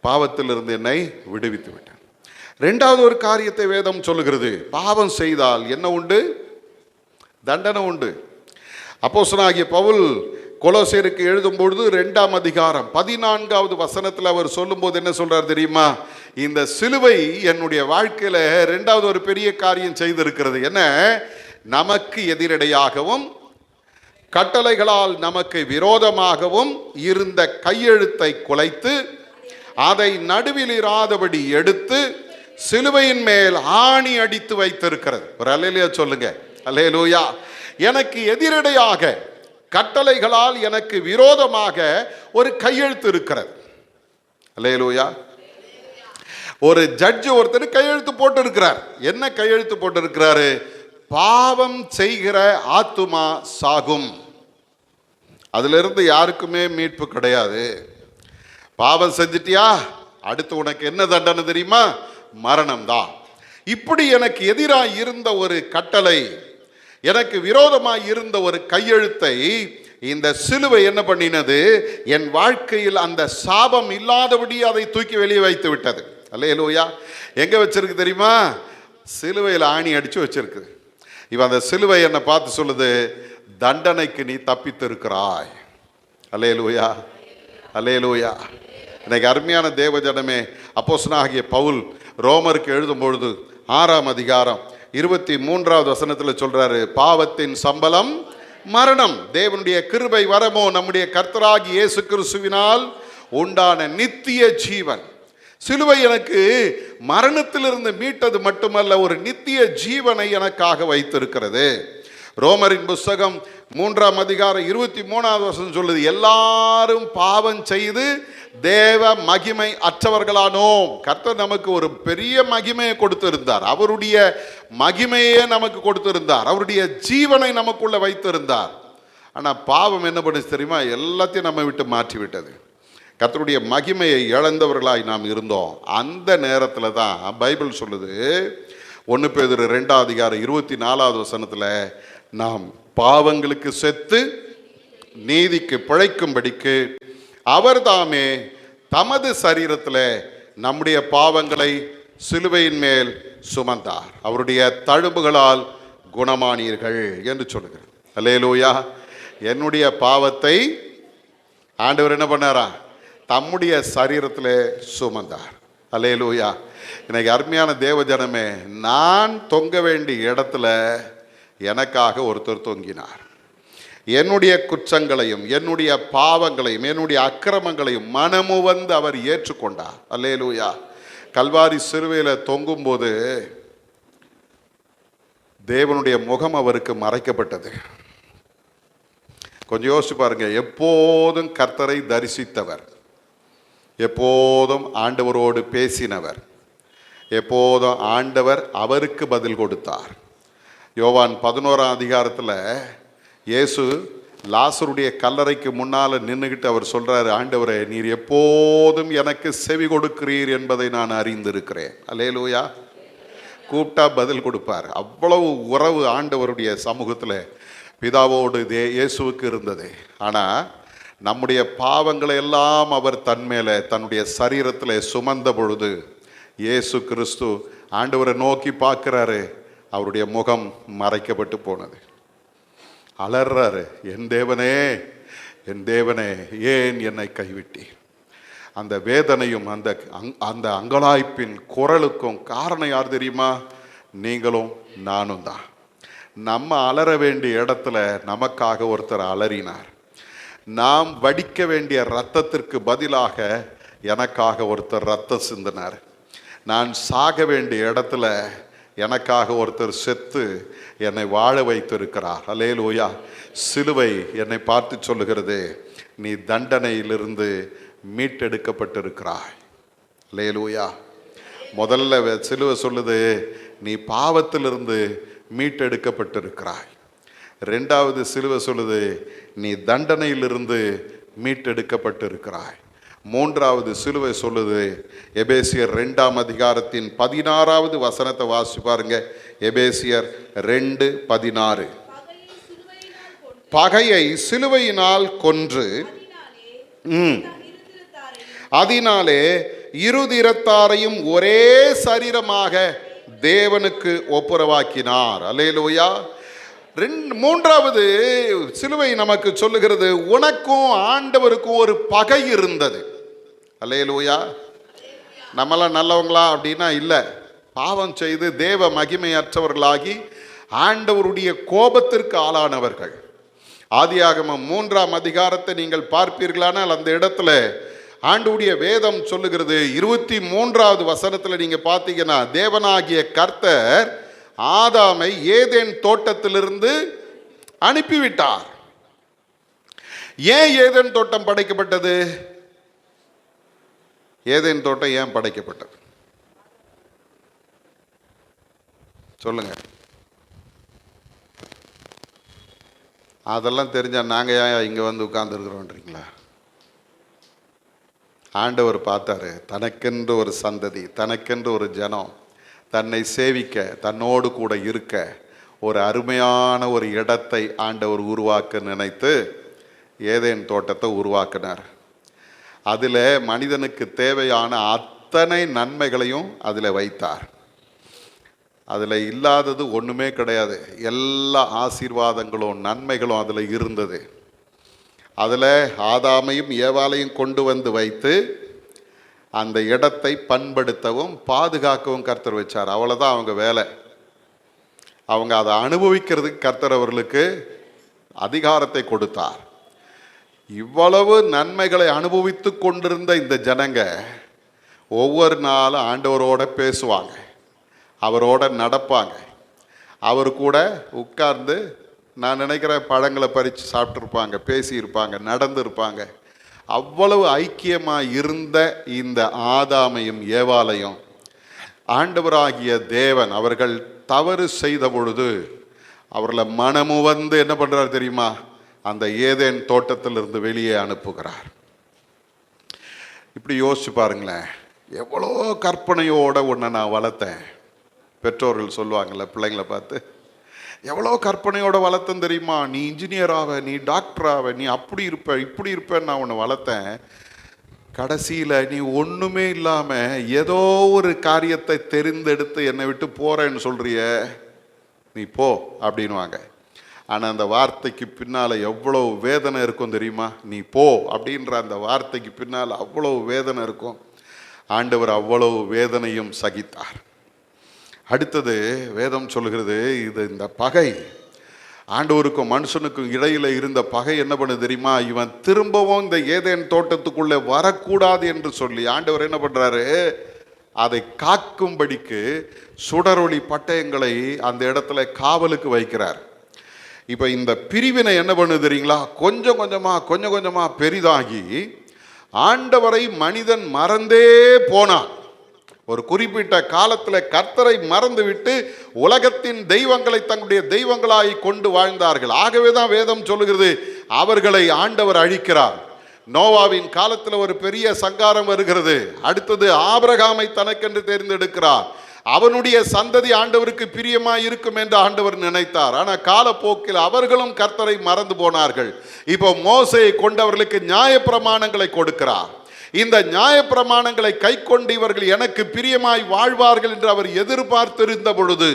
பாவத்திலிருந்து என்னை விடுவித்து விட்டேன். ரெண்டாவது ஒரு காரியத்தை வேதம் சொல்லுகிறது, பாவம் செய்தால் என்ன உண்டு? தண்டனை உண்டு. அப்போஸ்தலனாகிய பவுல் கொலோசேருக்கு எழுதும் பொழுது 2ஆம் அதிகாரம் 14வது வசனத்தில் அவர் சொல்லும்போது என்ன சொல்றார் தெரியுமா? இந்த சிலுவை என்னுடைய வாழ்க்கையில ரெண்டாவது ஒரு பெரிய காரியம் செய்திருக்கிறது. என்ன? நமக்கு எதிரடையாகவும் கட்டளைகளால் நமக்கு விரோதமாகவும் இருந்த கையெழுத்தை குலைத்து அதை நடுவில் இராதபடி எடுத்து சிலுவையின் மேல் ஆணி அடித்து வைத்திருக்கிறது. ஒரு அல்லேலூயா சொல்லுங்க. அல்லேலூயா. எனக்கு எதிரடையாக கட்டளைகளால் எனக்கு விரோதமாக ஒரு கையெழுத்து இருக்கிறது. அல்லேலூயா. ஒரு ஜட்ஜ் ஒருத்தர் கையெழுத்து போட்டு இருக்கிறார். என்ன கையெழுத்து போட்டு இருக்கிறாரு? பாவம் செய்கிற ஆத்துமா சாகும். அதிலிருந்து யாருக்குமே மீட்பு கிடையாது. பாவம் செஞ்சிட்டியா, அடுத்து உனக்கு என்ன தண்டனை தெரியுமா? மரணம் தான். இப்படி எனக்கு எதிராக இருந்த ஒரு கட்டளை, எனக்கு விரோதமாக இருந்த ஒரு கையெழுத்தை இந்த சிலுவை என்ன பண்ணினது? என் வாழ்க்கையில் அந்த சாபம் இல்லாதபடி அதை தூக்கி வெளியே வைத்து விட்டது. அல்லேலூயா. எங்க வச்சிருக்கு தெரியுமா? சிலுவையில் ஆணி அடிச்சு வச்சிருக்கு. இவன் அந்த சிலுவை என்னை பார்த்து சொல்லுது, தண்டனைக்கு நீ தப்பித்திருக்கிறாய். அல்லேலூயா. அல்லேலூயா. இன்னைக்கு அருமையான தேவஜனமே, அப்போஸ்தலனாகிய பவுல் ரோமருக்கு எழுதும் பொழுது 6ஆம் அதிகாரம் 23வது வசனத்தில் சொல்றாரு, பாவத்தின் சம்பளம் மரணம், தேவனுடைய கிருபை வரமோ நம்முடைய கர்த்தராகிய இயேசு கிறிஸ்துவினால் உண்டான நித்திய ஜீவன். சிலுவை எனக்கு மரணத்திலிருந்து மீட்டது மட்டுமல்ல, ஒரு நித்திய ஜீவனை எனக்காக வைத்திருக்கிறது. ரோமரின் புஸ்தகம் 3ஆம் அதிகாரம் 23வது வசனம் சொல்லுது, எல்லாரும் பாவம் செய்து தேவ மகிமை அற்றவர்களானோம். கர்த்தர் நமக்கு ஒரு பெரிய மகிமையை கொடுத்திருந்தார். அவருடைய மகிமையே நமக்கு கொடுத்திருந்தார். அவருடைய ஜீவனை நமக்குள்ள வைத்திருந்தார். ஆனால் பாவம் என்ன பண்ணுச்சு தெரியுமா? எல்லாத்தையும் நம்ம விட்டு மாற்றி விட்டது. கர்த்தருடைய மகிமையை இழந்தவர்களாய் நாம் இருந்தோம். அந்த நேரத்தில் தான் பைபிள் சொல்லுது, 1 பேதுரு 2:24 நாம் பாவங்களுக்கு செத்து நீதிக்கு பிழைக்கும்படிக்கு அவர் தாமே தமது சரீரத்தில் நம்முடைய பாவங்களை சிலுவையின் மேல் சுமந்தார், அவருடைய தழும்புகளால் குணமானீர்கள் என்று சொல்லுகிறார். அல்லேலூயா. என்னுடைய பாவத்தை ஆண்டவர் என்ன பண்ணாரா? தம்முடைய சரீரத்தில் சுமந்தார். அல்லேலூயா. இன்னைக்கு அருமையான தேவ ஜனமே, நான் தொங்க வேண்டிய இடத்துல எனக்காக ஒருத்தர் தொங்கினார். என்னுடைய குற்றங்களையும் என்னுடைய பாவங்களையும் என்னுடைய அக்கிரமங்களையும் மனமு வந்து அவர் ஏற்றுக்கொண்டார். அல்லேலூயா. கல்வாரி சிலுவையில் தொங்கும்போது தேவனுடைய முகம் அவருக்கு மறைக்கப்பட்டது. கொஞ்சம் யோசிச்சு பாருங்க. எப்போதும் கர்த்தரை தரிசித்தவர், எப்போதும் ஆண்டவரோடு பேசினவர், எப்போதும் ஆண்டவர் அவருக்கு பதில் கொடுத்தார். யோவான் 11 இயேசு லாசருடைய கல்லறைக்கு முன்னால் நின்றுக்கிட்டு அவர் சொல்கிறாரு, ஆண்டவரே, நீர் எப்போதும் எனக்கு செவி கொடுக்கிறீர் என்பதை நான் அறிந்திருக்கிறேன். அல்லேலூயா. கூப்பிட்டா பதில் கொடுப்பார். அவ்வளவு உறவு ஆண்டவருடைய சமூகத்தில் பிதாவோடு இயேசுவுக்கு இருந்தது. ஆனால் நம்முடைய பாவங்களை எல்லாம் அவர் தன்மேலே தன்னுடைய சரீரத்தில் சுமந்த பொழுது இயேசு கிறிஸ்து ஆண்டவரை நோக்கி பார்க்குறாரு. அவருடைய முகம் மறைக்கப்பட்டு போனது. அலறாரு, என் தேவனே, என் தேவனே, ஏன் என்னை கைவிட்டீர்? அந்த வேதனையும் அந்த அங்கலாய்ப்பின் குரலுக்கும் காரணம் யார் தெரியுமா? நீங்களும் நானும் தான். நம்ம அலற வேண்டிய இடத்துல நமக்காக ஒருத்தர் அலறினார். நாம் வடிக்க வேண்டிய இரத்தத்திற்கு பதிலாக எனக்காக ஒருத்தர் ரத்தம் சிந்தினார். நான் சாக வேண்டிய இடத்துல எனக்காக ஒருத்தர் செத்து என்னை வாழ வைத்திருக்கிறார். அல்லேலூயா. சிலுவை என்னை பார்த்து சொல்லுகிறது, நீ தண்டனையிலிருந்து மீட்டெடுக்கப்பட்டிருக்கிறாய். அல்லேலூயா. முதல்ல சிலுவை சொல்லுது, நீ பாவத்திலிருந்து மீட்டெடுக்கப்பட்டிருக்கிறாய். 2வது சிலுவை சொல்லுது, நீ தண்டனையிலிருந்து மீட்டெடுக்கப்பட்டிருக்கிறாய். 3வது சிலுவை சொல்லுது, எபேசியர் 2:16 வாசி பாருங்க. எபேசியர் 2:16. பகையை சிலுவையினால் கொன்று அதனாலே இருதிரத்தாரையும் ஒரே சரீரமாக தேவனுக்கு ஒப்புரவாக்கினார். அல்லேலூயா. 3வது சிலுவை நமக்கு சொல்லுகிறது, உனக்கும் ஆண்டவருக்கும் ஒரு பகை இருந்தது. அல்லேலூயா. நம்மளாம் நல்லவங்களா அப்படின்னா இல்லை. பாவம் செய்து தேவ மகிமையற்றவர்களாகி ஆண்டவருடைய கோபத்திற்கு ஆளானவர்கள். ஆதியாகமம் 3 நீங்கள் பார்ப்பீர்களானால் அந்த இடத்துல ஆண்டவருடைய வேதம் சொல்லுகிறது, 23 நீங்க பார்த்தீங்கன்னா, தேவனாகிய கர்த்தர் ஆதாமை ஏதேன் தோட்டத்திலிருந்து அனுப்பிவிட்டார். ஏன் ஏதேன் தோட்டம் படைக்கப்பட்டது? ஏதேன் தோட்டம் ஏன் படைக்கப்பட்டது சொல்லுங்க. அதெல்லாம் தெரிஞ்சா நாங்கள் ஏன் இங்கே வந்து உட்கார்ந்துருக்குறோன்றீங்களா? ஆண்டவர் பார்த்தாரு, தனக்கென்று ஒரு சந்ததி, தனக்கென்று ஒரு ஜனம், தன்னை சேவிக்க, தன்னோடு கூட இருக்க ஒரு அருமையான ஒரு இடத்தை ஆண்டவர் உருவாக்க நினைத்து ஏதேன் தோட்டத்தை உருவாக்கினார். அதில் மனிதனுக்கு தேவையான அத்தனை நன்மைகளையும் அதில் வைத்தார். அதில் இல்லாதது ஒன்றுமே கிடையாது. எல்லா ஆசீர்வாதங்களும் நன்மைகளும் அதில் இருந்தது. அதில் ஆதாமையும் ஏவாளையும் கொண்டு வந்து வைத்து அந்த இடத்தை பண்படுத்தவும் பாதுகாக்கவும் கர்த்தர் வச்சார். அவ்வளோதான் அவங்க வேலை. அவங்க அதை அனுபவிக்கிறதுக்கு கர்த்தர் அவர்களுக்கு அதிகாரத்தை கொடுத்தார். இவ்வளவு நன்மைகளை அனுபவித்து கொண்டிருந்த இந்த ஜனங்க ஒவ்வொரு நாளும் ஆண்டவரோட பேசுவாங்க, அவரோட நடப்பாங்க, அவர் கூட உட்கார்ந்து நான் நினைக்கிற பழங்களை பறித்து சாப்பிட்ருப்பாங்க, பேசியிருப்பாங்க, நடந்திருப்பாங்க. அவ்வளவு ஐக்கியமாக இருந்த இந்த ஆதாமையும் ஏவாளையும் ஆண்டவராகிய தேவன் அவர்கள் தவறு செய்த பொழுது அவர்களை மனமு வந்து என்ன பண்ணுறார் தெரியுமா? அந்த ஏதேன் தோட்டத்திலிருந்து வெளியே அனுப்புகிறார். இப்படி யோசிச்சு பாருங்களேன், எவ்வளோ கற்பனையோட உன்னை நான் வளர்த்தேன். பெற்றோர்கள் சொல்லுவாங்கள்ல பிள்ளைங்களை பார்த்து, எவ்வளோ கற்பனையோட வளர்த்தேன் தெரியுமா? நீ இன்ஜினியர் ஆவ, நீ டாக்டர் ஆவ, நீ அப்படி இருப்ப இப்படி இருப்பேன்னு நான் உன்னை வளர்த்தேன். கடைசியில் நீ ஒன்றுமே இல்லாமல் ஏதோ ஒரு காரியத்தை தெரிந்தெடுத்து என்னை விட்டு போகிறேன்னு சொல்கிறிய, நீ போ அப்படின்வாங்க. ஆனால் அந்த வார்த்தைக்கு பின்னால் எவ்வளோ வேதனை இருக்கும் தெரியுமா? நீ போ அப்படின்ற அந்த வார்த்தைக்கு பின்னால் அவ்வளோ வேதனை இருக்கும். ஆண்டவர் அவ்வளவு வேதனையும் சகித்தார். அடுத்தது வேதம் சொல்கிறது, இது இந்த பகை, ஆண்டவருக்கும் மனுஷனுக்கும் இடையில இருந்த பகை என்ன பண்ண தெரியுமா? இவன் திரும்பவும் இந்த ஏதேன் தோட்டத்துக்குள்ளே வரக்கூடாது என்று சொல்லி ஆண்டவர் என்ன பண்றாரு? அதை காக்கும்படிக்கு சுடரொளி பட்டயங்களை அந்த இடத்துல காவலுக்கு வைக்கிறார். இப்போ இந்த பிரிவினை என்ன பண்ணுது தெரியுங்களா? கொஞ்சம் கொஞ்சமா பெரிதாகி ஆண்டவரை மனிதன் மறந்தே போனான். ஒரு குறிப்பிட்ட காலத்தில் கர்த்தரை மறந்து விட்டு உலகத்தின் தெய்வங்களை தங்களுடைய தெய்வங்களாய் கொண்டு வாழ்ந்தார்கள். ஆகவே தான் வேதம் சொல்லுகிறது, அவர்களை ஆண்டவர் அழிக்கிறார். நோவாவின் காலத்தில் ஒரு பெரிய சங்காரம் வருகிறது. அடுத்தது ஆபிரகாமை தனக்கென்று தேர்ந்தெடுக்கிறார். அவனுடைய சந்ததி ஆண்டவருக்கு பிரியமாய் இருக்கும் என்று ஆண்டவர் நினைத்தார். ஆனால் காலப்போக்கில் அவர்களும் கர்த்தரை மறந்து போனார்கள். இப்போ மோசேயை கொண்டவர்களுக்கு நியாயப்பிரமாணங்களை கொடுக்கிறார். இந்த நியாயப்பிரமாணங்களை கை கொண்டு இவர்கள் எனக்கு பிரியமாய் வாழ்வார்கள் என்று அவர் எதிர்பார்த்திருந்த பொழுது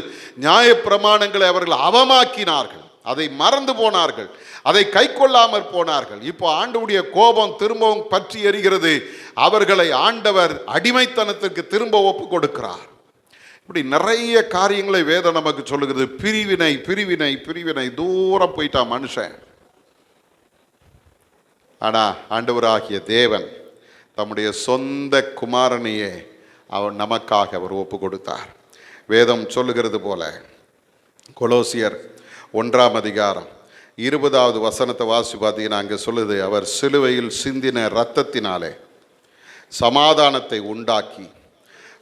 நியாயப்பிரமாணங்களை அவர்கள் அவமாக்கினார்கள். அதை மறந்து போனார்கள், அதை கை கொள்ளாமற் போனார்கள். இப்போ ஆண்டவருடைய கோபம் திரும்பவும் பற்றி எரிகிறது. அவர்களை ஆண்டவர் அடிமைத்தனத்திற்கு திரும்ப ஒப்பு கொடுக்கிறார். இப்படி நிறைய காரியங்களை வேதம் நமக்கு சொல்லுகிறது. பிரிவினை பிரிவினை பிரிவினை, தூரம் போயிட்டான் மனுஷன். ஆனா ஆண்டவராகிய தேவன் தம்முடைய சொந்த குமாரனையே அவர் நமக்காக அவர் ஒப்பு கொடுத்தார். வேதம் சொல்லுகிறது போல கொலோசியர் 1ஆம் அதிகாரம் 20வது வசனத்தை வாசி பார்த்தீங்கன்னா அங்கே சொல்லுது, அவர் சிலுவையில் சிந்தின இரத்தத்தினாலே சமாதானத்தை உண்டாக்கி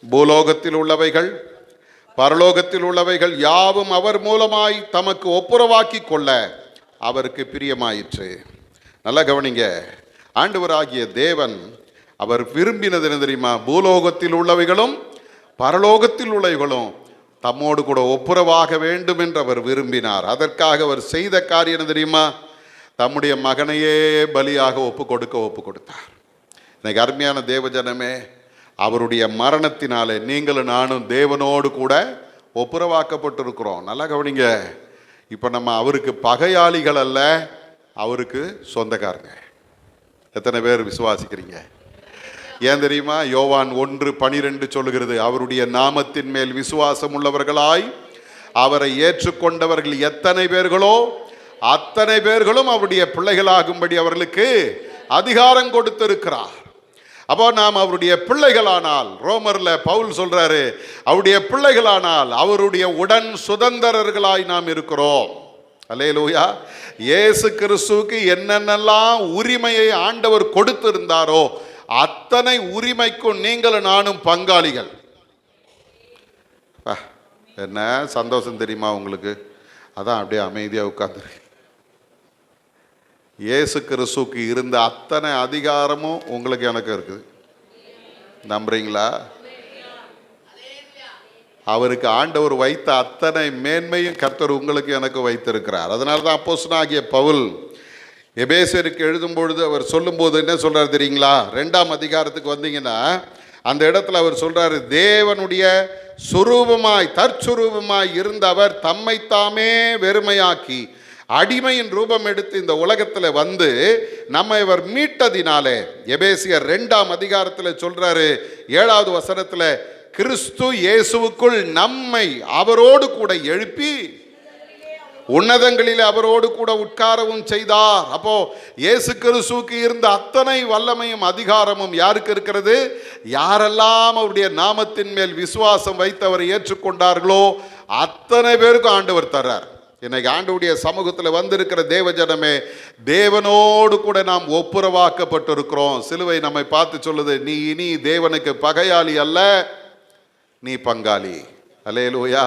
பூலோகத்தில் உள்ளவைகள் பரலோகத்தில் உள்ளவைகள் யாவும் அவர் மூலமாய் தமக்கு ஒப்புரவாக்கி கொள்ள அவருக்கு பிரியமாயிற்று. நல்லா கவனிங்க, ஆண்டவராகிய தேவன் அவர் விரும்பினது என்ன தெரியுமா? பூலோகத்தில் உள்ளவைகளும் பரலோகத்தில் உள்ளவைகளும் தம்மோடு கூட ஒப்புரவாக வேண்டும் என்று அவர் விரும்பினார். அதற்காக அவர் செய்த காரியம் என்ன தெரியுமா? தம்முடைய மகனையே பலியாக ஒப்பு கொடுத்தார். எனக்கு அருமையான தேவஜனமே, அவருடைய மரணத்தினாலே நீங்களும் நானும் தேவனோடு கூட ஒப்புரவாக்கப்பட்டிருக்கிறோம். நல்லா கவனிங்க, இப்போ நம்ம அவருக்கு பகையாளிகள் அல்ல, அவருக்கு சொந்தக்காரங்க. எத்தனை பேர் விசுவாசிக்கிறீங்க? ஏன் தெரியுமா? யோவான் 1:12 சொல்லுகிறது, அவருடைய நாமத்தின் மேல் விசுவாசம் உள்ளவர்களாய் அவரை ஏற்றுக்கொண்டவர்கள் எத்தனை பேர்களோ அத்தனை பேர்களும் அவருடைய பிள்ளைகளாகும்படி அவர்களுக்கு அதிகாரம் கொடுத்திருக்கிறார். அப்போ நாம் அவருடைய பிள்ளைகளானால், ரோமர்ல பவுல் சொல்றாரு, அவருடைய பிள்ளைகளானால் அவருடைய உடன் சுதந்திரர்களாய் நாம் இருக்கிறோம். அல்லேலூயா. இயேசு கிறிஸ்துவுக்கு என்னென்னலாம் உரிமையை ஆண்டவர் கொடுத்திருந்தாரோ அத்தனை உரிமைக்கும் நீங்களும் நானும் பங்காளிகள். என்ன சந்தோஷம் தெரியுமா உங்களுக்கு? அதான் அப்படியே அமைதியாக உட்கார்ந்து, இயேசு கிறிஸ்துவுக்கு இருந்த அத்தனை அதிகாரமும் உங்களுக்கு எனக்கு இருக்குது. நம்புறீங்களா? அவருக்கு ஆண்டவர் வைத்த அத்தனை மேன்மையும் கர்த்தர் உங்களுக்கு எனக்கு வைத்திருக்கிறார். அதனால தான் அப்போஸ்தலனாகிய பவுல் எபேசியருக்கு எழுதும் பொழுது அவர் சொல்லும்போது என்ன சொல்றாரு தெரியுங்களா? 2ஆம் அதிகாரத்துக்கு வந்தீங்கன்னா அந்த இடத்துல அவர் சொல்றாரு, தேவனுடைய சுரூபமாய் தற்சுரூபமாய் இருந்த அவர் தம்மைத்தாமே வெறுமையாக்கி அடிமையின் ரூபம் எடுத்து இந்த உலகத்தில் வந்து நம்ம இவர் மீட்டதினாலே, எபேசியர் 2ஆம் அதிகாரத்தில் சொல்றாரு 7வது வசனத்தில், கிறிஸ்து இயேசுவுக்குள் நம்மை அவரோடு கூட எழுப்பி உன்னதங்களில் அவரோடு கூட உட்காரவும் செய்தார். அப்போ இயேசு கிறிஸ்துவுக்கு இருந்த அத்தனை வல்லமையும் அதிகாரமும் யாருக்கு இருக்கிறது? யாரெல்லாம் அவருடைய நாமத்தின் மேல் விசுவாசம் வைத்து அவரை ஏற்றுக்கொண்டார்களோ அத்தனை பேருக்கும் ஆண்டவர் தர்றார். இன்னைக்கு ஆண்டவருடைய சமூகத்தில் வந்திருக்கிற தேவஜனமே, தேவனோடு கூட நாம் ஒப்புரவாக்கப்பட்டிருக்கிறோம். சிலுவை நம்மை பார்த்து சொல்லுது, நீ இனி தேவனுக்கு பகையாளி அல்ல, நீ பங்காளி. அல்லேலூயா.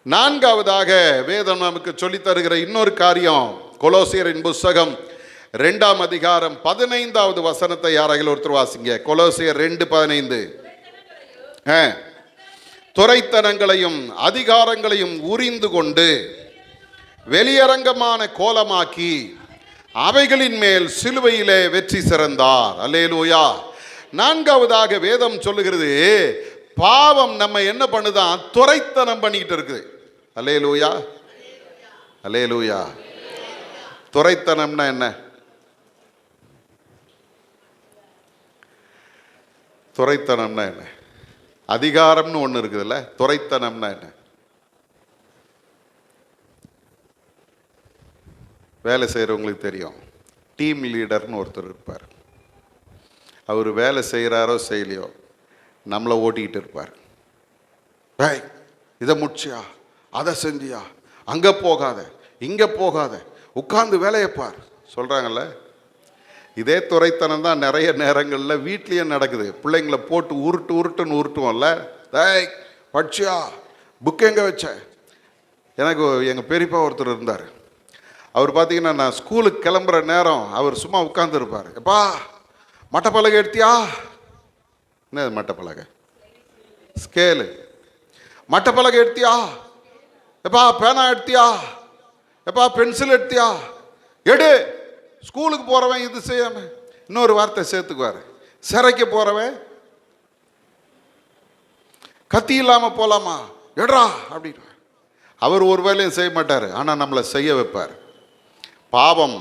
நான்காவதாக வேதம் நமக்கு சொல்லித் தருகிற இன்னொரு காரியம், கொலோசியரின் புஸ்தகம் 2ஆம் அதிகாரம் 15வது வசனத்தை யாராக ஒருத்தர் வாசிங்க. கொலோசியர் 2:15. துரைத்தனங்களையும் அதிகாரங்களையும் உரிந்து கொண்டு வெளியரங்கமான கோலமாக்கி அவைகளின் மேல் சிலுவையிலே வெற்றி சிறந்தார். அல்லேலூயா. நான்காவதாக வேதம் சொல்லுகிறது, பாவம் நம்ம என்ன பண்ணுதான், துரைத்தனம் பண்ணிக்கிட்டு இருக்குது. அல்லேலூயா, அல்லேலூயா. துரைத்தனம்னா என்ன? துரைத்தனம்னா என்ன? அதிகாரம்னு ஒன்று இருக்குதுல்ல, துரைத்தனம்னா என்ன? வேலை செய்கிறவங்களுக்கு தெரியும். டீம் லீடர்னு ஒருத்தர் இருப்பார். அவர் வேலை செய்கிறாரோ செய்யலையோ நம்மளை ஓட்டிக்கிட்டு இருப்பார். டேய், இதை முடிச்சியா, அதை செஞ்சியா, அங்கே போகாத, இங்கே போகாத, உட்கார்ந்து வேலையப்பார் சொல்கிறாங்கல்ல. இதே துரைத்தனம் தான் நிறைய நேரங்களில் வீட்லேயே நடக்குது. பிள்ளைங்களை போட்டு உருட்டுன்னு உருட்டுவோம்ல. டேய் படிச்சியா, புக் எங்கே வச்ச? எனக்கு எங்கள் பெரியப்பா ஒருத்தர் இருந்தார். அவர் பார்த்தீங்கன்னா, நான் ஸ்கூலுக்கு கிளம்புற நேரம் அவர் சும்மா உட்காந்துருப்பார். எப்பா மட்டப்பலகை எடுத்தியா? என்னது மட்டப்பலகை? ஸ்கேலு. மட்டப்பலகை எடுத்தியா? எப்பா பேனா எடுத்தியா? எப்பா பென்சில் எடுத்தியா? எடு. ஸ்கூலுக்கு போகிறவன் இது செய்யாம இன்னொரு வார்த்தை சேர்த்துக்குவார், சிறைக்கு போகிறவன் கத்தி இல்லாமல் போகலாமா, எடுறா அப்படின்னு. அவர் ஒரு வேலையும் செய்ய மாட்டார், ஆனால் நம்மளை செய்ய வைப்பார். பாவம்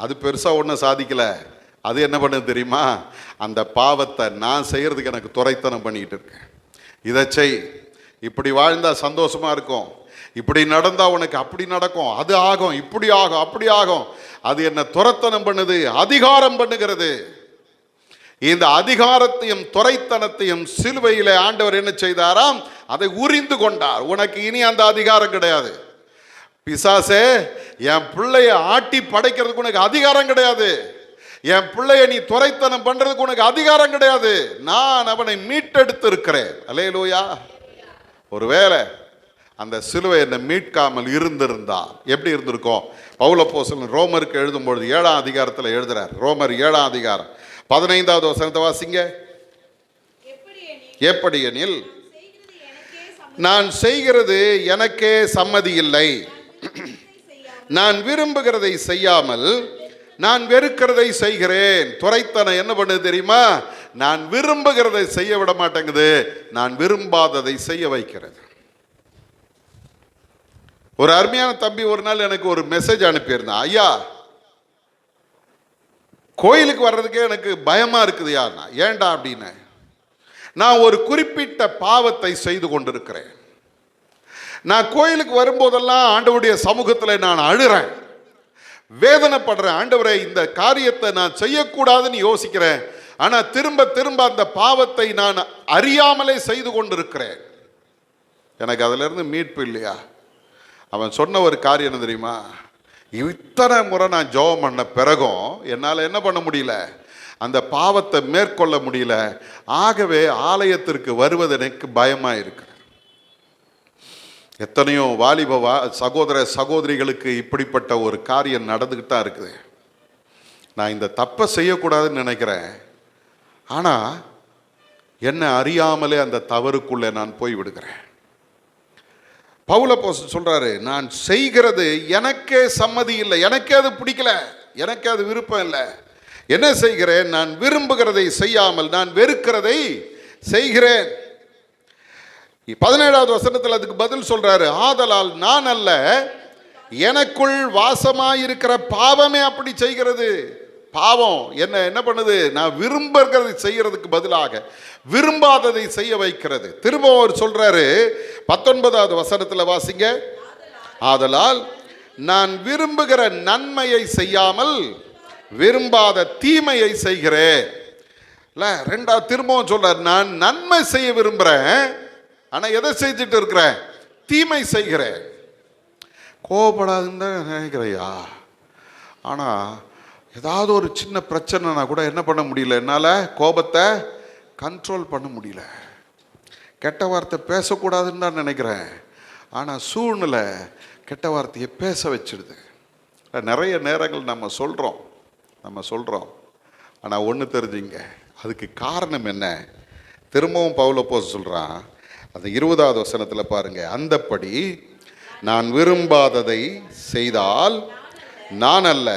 அது பெருசாக ஒன்றும் சாதிக்கலை. அது என்ன பண்ணுது தெரியுமா? அந்த பாவத்தை நான் செய்கிறதுக்கு எனக்கு துரைத்தனம் பண்ணிக்கிட்டு இருக்கேன். இதை செய், இப்படி வாழ்ந்தால் சந்தோஷமாக இருக்கும், இப்படி நடந்தால் உனக்கு அப்படி நடக்கும், அது ஆகும், இப்படி ஆகும், அப்படி ஆகும். அது என்ன துரைத்தனம் பண்ணுது, அதிகாரம் பண்ணுகிறது. இந்த அதிகாரத்தையும் துரைத்தனத்தையும் சிலுவையில் ஆண்டவர் என்ன செய்தாராம்? அதை உரிந்து கொண்டார். உனக்கு இனி அந்த அதிகாரம் கிடையாது. பிசாசே, என் பிள்ளைய ஆட்டி படைக்கிறதுக்கு உனக்கு அதிகாரம் கிடையாது. என் பிள்ளைய நீ துரைத்தனம் பண்றதுக்கு உனக்கு அதிகாரம் கிடையாது. நான் அவனை மீட்டெடுத்து இருக்கிறேன். அல்லேலூயா. ஒருவேளை அந்த சிலுவை என்னை மீட்காமல் இருந்திருந்தா எப்படி இருந்திருக்கும்? பவுலப்போஸ்தலன் ரோமருக்கு எழுதும்பொழுது 7ஆம் அதிகாரத்தில் எழுதுறார். ரோமர் 7ஆம் அதிகாரம் 15வது வசனத்தை வாசிங்க. எப்படி எனில், நான் செய்கிறது எனக்கே சம்மதி இல்லை, நான் விரும்புகிறதை செய்யாமல் நான் வெறுக்கிறதை செய்கிறேன். துரைத்தனம் என்ன பண்ணுது தெரியுமா? நான் விரும்புகிறதை செய்ய விட மாட்டேங்குது, நான் விரும்பாததை செய்ய வைக்கிறது. ஒரு அருமையான தம்பி ஒரு நாள் எனக்கு ஒரு மெசேஜ் அனுப்பியிருந்தான். ஐயா, கோயிலுக்கு வர்றதுக்கே எனக்கு பயமா இருக்குது. யாருன்னா ஏன்டா அப்படின்னு, நான் ஒரு குறிப்பிட்ட பாவத்தை செய்து கொண்டிருக்கிறேன். நான் கோயிலுக்கு வரும்போதெல்லாம் ஆண்டவருடைய சமூகத்தில் நான் அழுறேன், வேதனைப்படுறேன். ஆண்டவரே, இந்த காரியத்தை நான் செய்யக்கூடாதுன்னு யோசிக்கிறேன், ஆனால் திரும்ப திரும்ப அந்த பாவத்தை நான் அறியாமலே செய்து கொண்டிருக்கிறேன். எனக்கு அதிலிருந்து மீட்பு இல்லையா? அவன் சொன்ன ஒரு காரியம் என்ன தெரியுமா? இத்தனை முறை நான் ஜெபம் பண்ண பிறகும் என்னால் என்ன பண்ண முடியல, அந்த பாவத்தை மேற்கொள்ள முடியல. ஆகவே ஆலயத்திற்கு வருவது எனக்கு பயமாக இருக்கு. எத்தனையோ வாலிப சகோதர சகோதரிகளுக்கு இப்படிப்பட்ட ஒரு காரியம் நடந்துக்கிட்டு தான் இருக்குது. நான் இந்த தப்பை செய்யக்கூடாதுன்னு நினைக்கிறேன், ஆனால் என்ன அறியாமலே அந்த தவறுக்குள்ளே நான் போய் விடுகிறேன். பவுலப்போஸ்தலன் சொல்றாரு, நான் செய்கிறது எனக்கே சம்மதி இல்லை, எனக்கே அது பிடிக்கல, எனக்கே அது விருப்பம் இல்லை. என்ன செய்கிறேன்? நான் விரும்புகிறதை செய்யாமல் நான் வெறுக்கிறதை செய்கிறேன். 17வது வசனத்தில் அதுக்கு பதில் சொல்றாரு, ஆதலால் நான் அல்ல, எனக்குள் வாசமாயிருக்கிற பாவமே அப்படி செய்கிறது. பாவம் என்ன பண்ணுது? நான் விரும்புகிறதை செய்யறதுக்கு பதிலாக விரும்பாததை செய்ய வைக்கிறது. திரும்ப அவர் சொல்றாரு 19வது வசனத்தில் வாசிங்க. ஆதலால் நான் விரும்புகிற நன்மையை செய்யாமல் விரும்பாத தீமையை செய்கிறேன். ரெண்டாவது திரும்பவும் சொல்றாரு, நான் நன்மை செய்ய விரும்புறேன், ஆனா எதை செஞ்சுட்டு இருக்கிறேன்? தீமை செய்கிறேன். கோவப்படாதுன்னு தான் நினைக்கிறையா. ஆனால் ஏதாவது ஒரு சின்ன பிரச்சனைனா கூட என்ன பண்ண முடியல, என்னால் கோபத்தை கண்ட்ரோல் பண்ண முடியல. கெட்ட வார்த்தை பேசக்கூடாதுன்னு தான் நினைக்கிறேன், ஆனால் சூழ்நிலை கெட்ட வார்த்தையை பேச வச்சிடுது. நிறைய நேரங்கள் நம்ம சொல்கிறோம். ஆனால் ஒன்று தெரிஞ்சுங்க, அதுக்கு காரணம் என்ன? திரும்பவும் பவுல் அப்போஸ்தலன் சொல்கிறான், அந்த 20வது வசனத்தில் பாருங்க, அந்தப்படி நான் விரும்பாததை செய்தால் நான் அல்ல,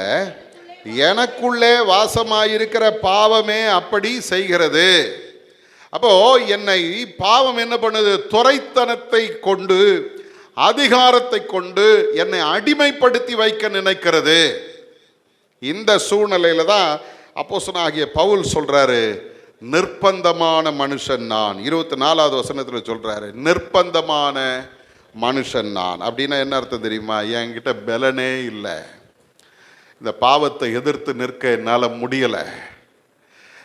எனக்குள்ளே வாசமாயிருக்கிற பாவமே அப்படி செய்கிறது. அப்போ என்னை பாவம் என்ன பண்ணுது? துரைத்தனத்தை கொண்டு, அதிகாரத்தை கொண்டு என்னை அடிமைப்படுத்தி வைக்க நினைக்கிறது. இந்த சூழ்நிலையில தான் அப்போஸ்தலனாகிய பவுல் சொல்றாரு, நிர்பந்தமான மனுஷன் நான். 24வது வசனத்தில் சொல்றாரு, நிர்பந்தமான மனுஷன் நான். அப்படின்னா என்ன அர்த்தம் தெரியுமா? என்கிட்ட பலனே இல்லை, இந்த பாவத்தை எதிர்த்து நிற்க என்னால் முடியலை,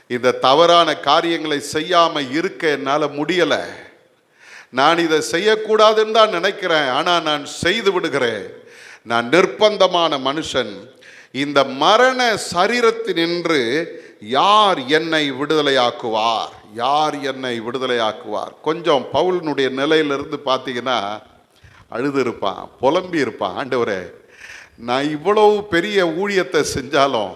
இந்த தவறான காரியங்களை செய்யாமல் இருக்க என்னால் முடியலை, நான் இதை செய்யக்கூடாதுன்னு தான் நினைக்கிறேன், ஆனால் நான் செய்து விடுகிறேன். நான் நிர்பந்தமான மனுஷன். இந்த மரண சரீரத்தினின்று யார் என்னை விடுதலையாக்குவார்? யார் என்னை விடுதலையாக்குவார்? கொஞ்சம் பவுலினுடைய நிலையிலிருந்து பார்த்தீங்கன்னா அழுது இருப்பான், புலம்பி இருப்பான். ஆண்டவரே, நான் இவ்வளவு பெரிய ஊழியத்தை செஞ்சாலும்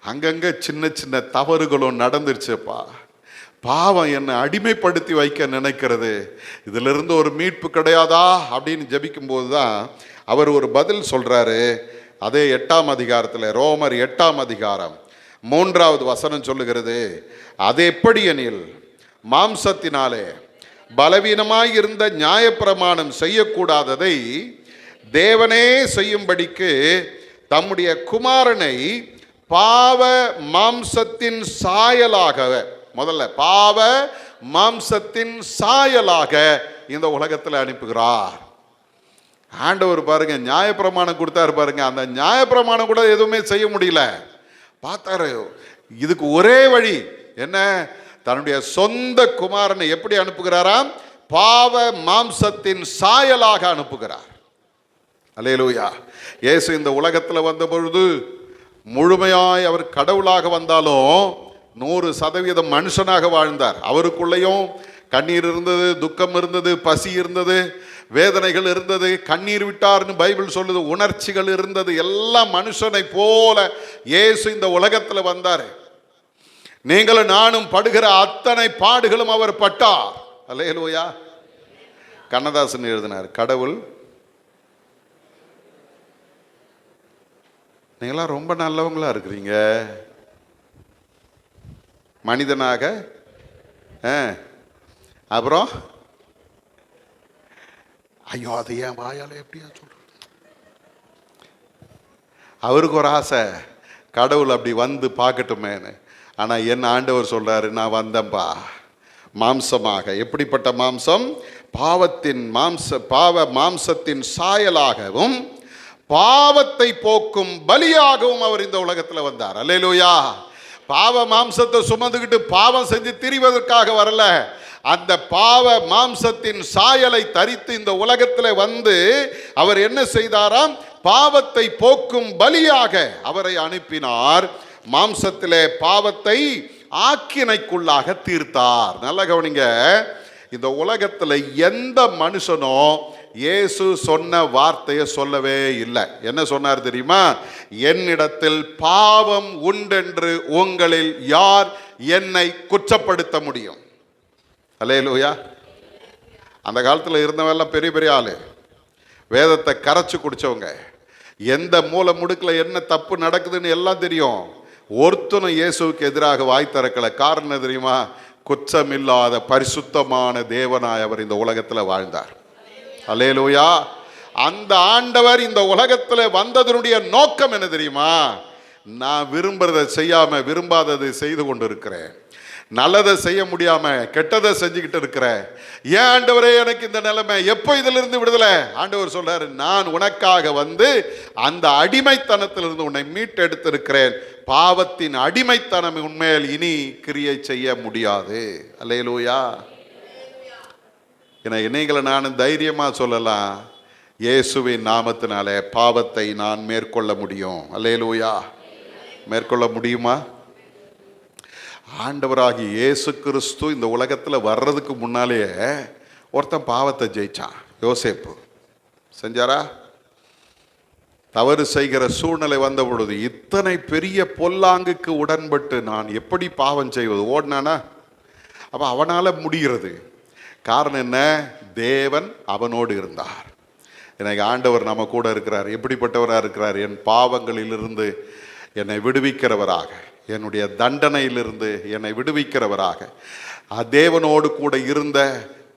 அங்கங்கே சின்ன சின்ன தவறுகளும் நடந்துருச்சுப்பா. பாவம் என்னை அடிமைப்படுத்தி வைக்க நினைக்கிறது, இதிலிருந்து ஒரு மீட்பு கிடையாதா அப்படின்னு ஜெபிக்கும்போது தான் அவர் ஒரு பதில் சொல்கிறாரு. அதே 8ஆம் அதிகாரத்தில், ரோமர் 8ஆம் அதிகாரம் 3வது வசனம் சொல்லுகிறது, அது எப்படி எனில் மாம்சத்தினாலே பலவீனமாயிருந்த நியாயப்பிரமாணம் செய்யக்கூடாததை தேவனே செய்யும்படிக்கு தம்முடைய குமாரனை பாவ மாம்சத்தின் சாயலாக, முதல்ல பாவ மாம்சத்தின் சாயலாக இந்த உலகத்தில் அனுப்புகிறார். ஆண்டவர் பாருங்க, நியாயப்பிரமாணம் கொடுத்தாரு பாருங்க, அந்த நியாயப்பிரமாணம் கூட எதுவுமே செய்ய முடியல. பார்த்தாரு, இதுக்கு ஒரே வழி என்ன? தன்னுடைய சொந்த குமாரனை எப்படி அனுப்புகிறாராம்? பாவ மாம்சத்தின் சாயலாக அனுப்புகிறார். அல்லேலூயா. இயேசு இந்த உலகத்தில் வந்த பொழுது முழுமையாய் அவர் கடவுளாக வந்தாலும் 100% மனுஷனாக வாழ்ந்தார். அவருக்குள்ளேயும் கண்ணீர் இருந்தது, துக்கம் இருந்தது, பசி இருந்தது, வேதனைகள் இருந்தது, கண்ணீர் விட்டார்னு பைபிள் சொல்லுது, உணர்ச்சிகள் இருந்தது. எல்லாம் மனுஷனை போல இயேசு இந்த உலகத்தில் வந்தார். நீங்களும் நானும் படுகிற அத்தனை பாடுகளும் அவர் பட்டார். அல்லேலூயா. கண்ணதாசன் எழுதினார், கடவுள் நீங்களாம் ரொம்ப நல்லவங்களா இருக்கிறீங்க, மனிதனாக அப்புறம் ஐயோ அது ஏன் வாயால எப்படியா சொல்ற. அவருக்கு ஒரு ஆசை, கடவுள் அப்படி வந்து பார்க்கட்டுமேன்னு. ஆனால் என்ன ஆண்டவர் சொல்றாரு, நான் வந்தேன்பா மாம்சமாக. எப்படிப்பட்ட மாம்சம்? பாவ மாம்சத்தின் சாயலாகவும் பாவத்தை போக்கும் பலியாகவும் அவர் இந்த உலகத்தில் வந்தார். அல்லேலூயா. பாவ மாம்சத்தை சுமந்துக்கிட்டு பாவம் செஞ்சு திரிவதற்காக வரல, அந்த பாவ மாம்சத்தின் சாயலை தரித்து இந்த உலகத்தில் வந்து அவர் என்ன செய்தாராம்? பாவத்தை போக்கும் பலியாக அவரை அனுப்பினார். மாம்சத்திலே பாவத்தை ஆக்கினைக்குள்ளாக தீர்த்தார். நல்ல கவனிங்க, இந்த உலகத்தில் எந்த மனுஷனும் இயேசு சொன்ன வார்த்தையை சொல்லவே இல்லை. என்ன சொன்னார் தெரியுமா? என்னிடத்தில் பாவம் உண்டென்று உங்களில் யார் என்னை குற்றப்படுத்த முடியும்? அல்லேலூயா. அந்த காலத்தில் இருந்தவெல்லாம் பெரிய பெரிய ஆளு, வேதத்தை கரைச்சு குடிச்சவங்க, எந்த மூல முடுக்கில் என்ன தப்பு நடக்குதுன்னு எல்லாம் தெரியும். ஒருத்தனும் இயேசுவுக்கு எதிராக வாய் திறக்கல. காரணம் தெரியுமா? குற்றமில்லாத பரிசுத்தமான தேவனாய் அவர் இந்த உலகத்தில் வாழ்ந்தார். அல்லேலூயா. அந்த ஆண்டவர் இந்த உலகத்தில் வந்ததனுடைய நோக்கம் என்ன தெரியுமா? நான் விரும்புறதை செய்யாம விரும்பாததை செய்து கொண்டு இருக்கிறேன், நல்லதை செய்ய முடியாம கெட்டதை செஞ்சுக்கிட்டு இருக்கிறேன். ஏன் ஆண்டவரே எனக்கு இந்த நிலைமை? எப்போ இதிலிருந்து விடுதலை? ஆண்டவர் சொல்றாரு, நான் உனக்காக வந்து அந்த அடிமைத்தனத்திலிருந்து உன்னை மீட்டெடுத்திருக்கிறேன். பாவத்தின் அடிமைத்தனம் உண்மையில் இனி கிரியை செய்ய முடியாது. அல்லேலூயா. ஏன்னா நீங்களை நான் தைரியமாக சொல்லலாம், இயேசுவின் நாமத்தினாலே பாவத்தை நான் மேற்கொள்ள முடியும். அல்லேலூயா. மேற்கொள்ள முடியுமா? ஆண்டவராகி இயேசு கிறிஸ்து இந்த உலகத்தில் வர்றதுக்கு முன்னாலேயே ஒருத்தன் பாவத்தை ஜெயிச்சான். யோசேப்பு செஞ்சாரா? தவறு செய்கிற சூழ்நிலை வந்த பொழுது இத்தனை பெரிய பொல்லாங்குக்கு உடன்பட்டு நான் எப்படி பாவம் செய்வது? ஓடினானா? அப்போ அவனால் முடிகிறது. காரணம் என்ன? தேவன் அவனோடு இருந்தார். எனக்கு ஆண்டவர் நம்ம கூட இருக்கிறார். எப்படிப்பட்டவராக இருக்கிறார்? என் பாவங்களிலிருந்து என்னை விடுவிக்கிறவராக, என்னுடைய தண்டனையிலிருந்து என்னை விடுவிக்கிறவராக, தேவனோடு கூட இருந்த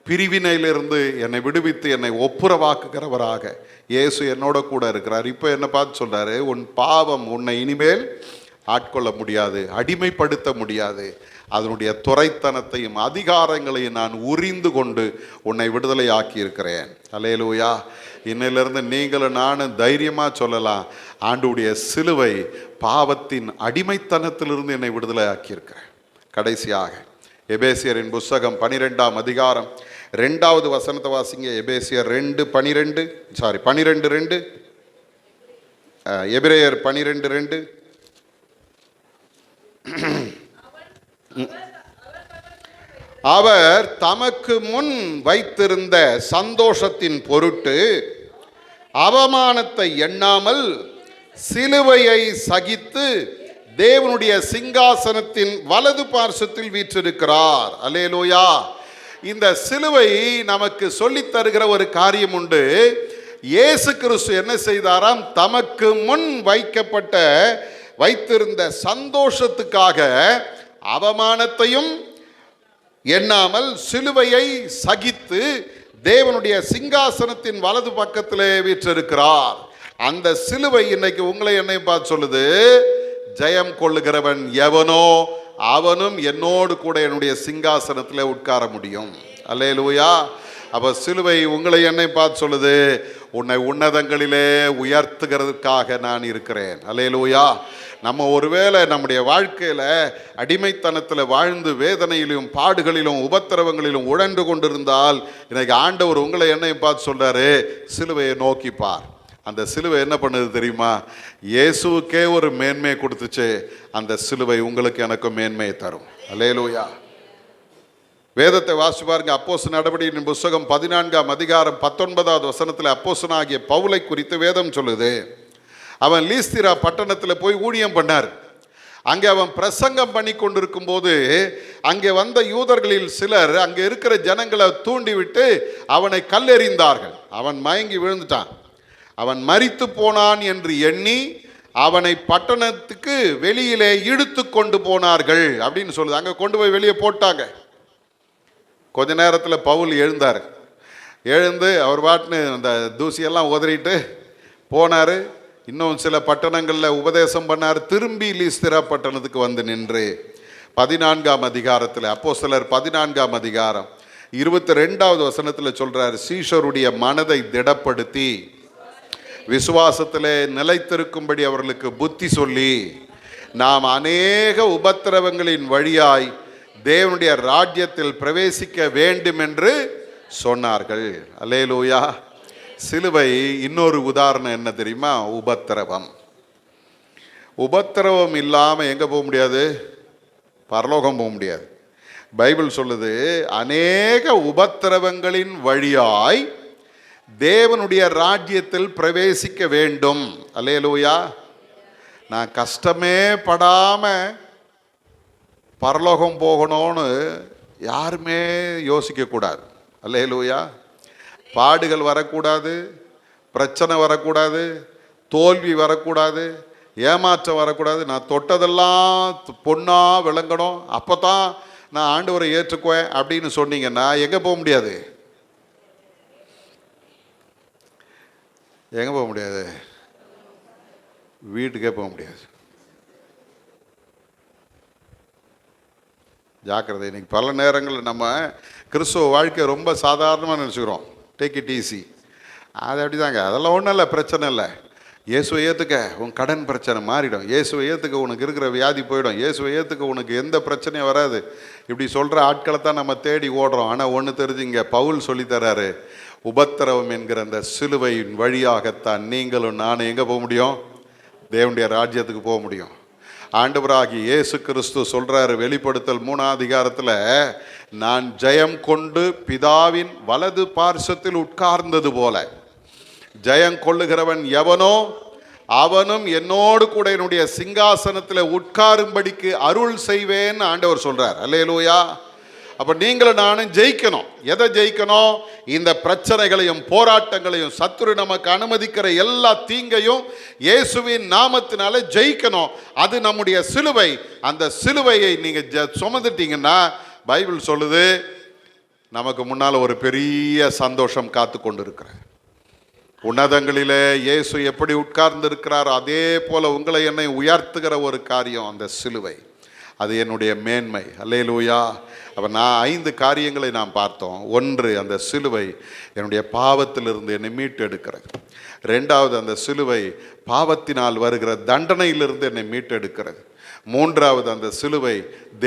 பிரிவினையிலிருந்து என்னை விடுவித்து என்னை ஒப்புரவாக்குகிறவராக இயேசு என்னோட கூட இருக்கிறார். இப்போ என்ன பார்த்து சொல்றாரு, உன் பாவம் உன்னை இனிமேல் ஆட்கொள்ள முடியாது, அடிமைப்படுத்த முடியாது. அதனுடைய துரைத்தனத்தையும் அதிகாரங்களையும் நான் உரிந்து கொண்டு உன்னை விடுதலை ஆக்கி இருக்கிறேன். அல்லேலூயா. இன்னிலிருந்து நீங்களும் நானும் தைரியமாக சொல்லலாம், ஆண்டுடைய சிலுவை பாவத்தின் அடிமைத்தனத்திலிருந்து என்னை விடுதலை ஆக்கியிருக்கிறேன். கடைசியாக எபேசியரின் புஸ்தகம் 12ஆம் அதிகாரம் 2வது வசனத்தை வாசிங்க. எபேசியர் 12:2 எபிரேயர் 12:2. அவர் தமக்கு முன் வைத்திருந்த சந்தோஷத்தின் பொருட்டு அவமானத்தை எண்ணாமல் சிலுவையை சகித்து தேவனுடைய சிங்காசனத்தின் வலது பார்சத்தில் வீற்றிருக்கிறார். அல்லேலூயா. இந்த சிலுவை நமக்கு சொல்லித் தருகிற ஒரு காரியம் உண்டு. இயேசு கிறிஸ்து என்ன செய்தாராம்? தமக்கு முன் வைத்திருந்த சந்தோஷத்துக்காக அவமானத்தையும் எண்ணாமல் சிலுவையை சகித்து தேவனுடைய சிங்காசனத்தின் வலது பக்கத்திலே வீற்றிருக்கிறார். அந்த சிலுவை இன்னைக்கு உங்களை என்னை பார்த்து சொல்லுது, ஜெயம் கொள்ளுகிறவன் எவனோ அவனும் என்னோடு கூட என்னுடைய சிங்காசனத்தில் உட்கார முடியும். அல்லேலூயா. அப்போ சிலுவை உங்களை என்னை பார்த்து சொல்லுது, உன்னை உன்னதங்களிலே உயர்த்துகிறதுக்காக நான் இருக்கிறேன். அல்லேலூயா. நம்ம ஒருவேளை நம்முடைய வாழ்க்கையில் அடிமைத்தனத்தில் வாழ்ந்து வேதனையிலும் பாடுகளிலும் உபத்திரவங்களிலும் உழன்று கொண்டிருந்தால் இன்னைக்கு ஆண்டவர் உங்களை என்னை பார்த்து சொல்றாரு, சிலுவையை நோக்கிப்பார். அந்த சிலுவை என்ன பண்ணுது தெரியுமா? இயேசுவுக்கே ஒரு மேன்மையை கொடுத்துச்சு. அந்த சிலுவை உங்களுக்கு எனக்கு மேன்மையை தரும். அல்லேலூயா. வேதத்தை வாசி பாருங்க. அப்போஸ்தலர் நடவடிக்கையின் புஸ்தகம் 14ஆம் அதிகாரம் 19வது வசனத்தில் அப்போஸ்தலனாகிய பவுலை குறித்து வேதம் சொல்லுது. அவன் லீஸ்திரா பட்டணத்தில் போய் ஊழியம் பண்ணார். அங்கே அவன் பிரசங்கம் பண்ணி கொண்டிருக்கும் போது அங்கே வந்த யூதர்களில் சிலர் அங்கே இருக்கிற ஜனங்களை தூண்டிவிட்டு அவனை கல்லெறிந்தார்கள். அவன் மயங்கி விழுந்துட்டான். அவன் மரித்து போனான் என்று எண்ணி அவனை பட்டணத்துக்கு வெளியிலே இழுத்து கொண்டு போனார்கள் அப்படின்னு சொல்லுது. அங்கே கொண்டு போய் வெளியே போட்டாங்க. கொஞ்ச நேரத்தில் பவுல் எழுந்தார். எழுந்து அவர் பாட்டுன்னு அந்த தூசியெல்லாம் உதறிட்டு போனார். இன்னும் சில பட்டணங்களில் உபதேசம் பண்ணார். திரும்பி லீஸ்திரா பட்டணத்துக்கு வந்து நின்று 14ஆம் அதிகாரத்தில் அப்போஸ்தலர் 14ஆம் அதிகாரம் 22வது வசனத்தில் சொல்றார், சீஷருடைய மனதை திடப்படுத்தி விசுவாசத்திலே நிலைத்திருக்கும்படி அவர்களுக்கு புத்தி சொல்லி நாம் அநேக உபத்திரவங்களின் வழியாய் தேவனுடைய ராஜ்யத்தில் பிரவேசிக்க வேண்டும் என்று சொன்னார்கள். அல்லேலூயா. சிலுவை இன்னொரு உதாரணம் என்ன தெரியுமா? உபத்திரவம். உபத்திரவம் இல்லாமல் எங்கே போக முடியாது? பரலோகம் போக முடியாது. பைபிள் சொல்லுது, அநேக உபத்திரவங்களின் வழியாய் தேவனுடைய ராஜ்யத்தில் பிரவேசிக்க வேண்டும். அல்லேலூயா. நான் கஷ்டமே படாமல் பரலோகம் போகணும்னு யாருமே யோசிக்கக்கூடாது. அல்லேலூயா. பாடுகள் வரக்கூடாது, பிரச்சனை வரக்கூடாது, தோல்வி வரக்கூடாது, ஏமாற்றம் வரக்கூடாது. நான் தொட்டதெல்லாம் பொண்ணாக விளங்கணும், அப்போ தான் நான் ஆண்டவரை ஏற்றுக்குவேன் அப்படின்னு சொன்னீங்கன்னா எங்கே போக முடியாது? எங்கே போக முடியாது? வீட்டுக்கே போக முடியாது. ஜாக்கிரதை. இன்னைக்கு பல நேரங்களில் நம்ம கிறிஸ்துவ வாழ்க்கை ரொம்ப சாதாரணமாக நினச்சிக்கிறோம். Take it easy. அது அப்படி தாங்க. அதெல்லாம் ஒன்றும் இல்லை, பிரச்சனை இல்லை. இயேசுவை ஏற்றுக்க உன் கடன் பிரச்சனை மாறிடும். இயேசுவை ஏற்றுக்க உனக்கு இருக்கிற வியாதி போயிடும். இயேசுவை ஏற்றுக்க உனக்கு எந்த பிரச்சனையும் வராது. இப்படி சொல்கிற ஆட்களை தான் நம்ம தேடி ஓடுறோம். ஆனால் ஒன்று தெரிஞ்சுங்க, பவுல் சொல்லித்தராரு, உபத்திரவம் என்கிற அந்த சிலுவையின் வழியாகத்தான் நீங்களும் நானும் எங்கே போக முடியும்? தேவனுடைய ராஜ்யத்துக்கு போக முடியும். ஆண்டவராகி இயேசு கிறிஸ்து சொல்றாரு வெளிப்படுத்தல் 3ஆம் அதிகாரத்தில், நான் ஜெயம் கொண்டு பிதாவின் வலது பார்சத்தில் உட்கார்ந்தது போல ஜெயம் கொள்ளுகிறவன் எவனோ அவனும் என்னோடு கூட என்னுடைய சிங்காசனத்தில் உட்காரும்படிக்கு அருள் செய்வேன்னு ஆண்டவர் சொல்றார். அல்லேலூயா. அப்ப நீங்களும் நானும் ஜெயிக்கணும். எதை ஜெயிக்கணும்? இந்த பிரச்சனைகளையும் போராட்டங்களையும் சத்துரு நமக்கு அனுமதிக்கிற எல்லா தீங்கையும் இயேசுவின் நாமத்தினால ஜெயிக்கணும். அது நம்முடைய சிலுவை. அந்த சிலுவையை நீங்க சுமந்துட்டீங்கன்னா பைபிள் சொல்லுது, நமக்கு முன்னால ஒரு பெரிய சந்தோஷம் காத்து கொண்டு இருக்கிறது. உன்னதங்களிலே இயேசு எப்படி உட்கார்ந்து இருக்கிறார், அதே போல உங்களை என்னை உயர்த்துகிற ஒரு காரியம் அந்த சிலுவை. அது என்னுடைய மேன்மை. அல்லேலூயா. அப்போ நான் 5 காரியங்களை நாம் பார்த்தோம். 1, அந்த சிலுவை என்னுடைய பாவத்திலிருந்து என்னை மீட்டு எடுக்கிறது. 2வது, அந்த சிலுவை பாவத்தினால் வருகிற தண்டனையிலிருந்து என்னை மீட்டு எடுக்கிறது. 3வது, அந்த சிலுவை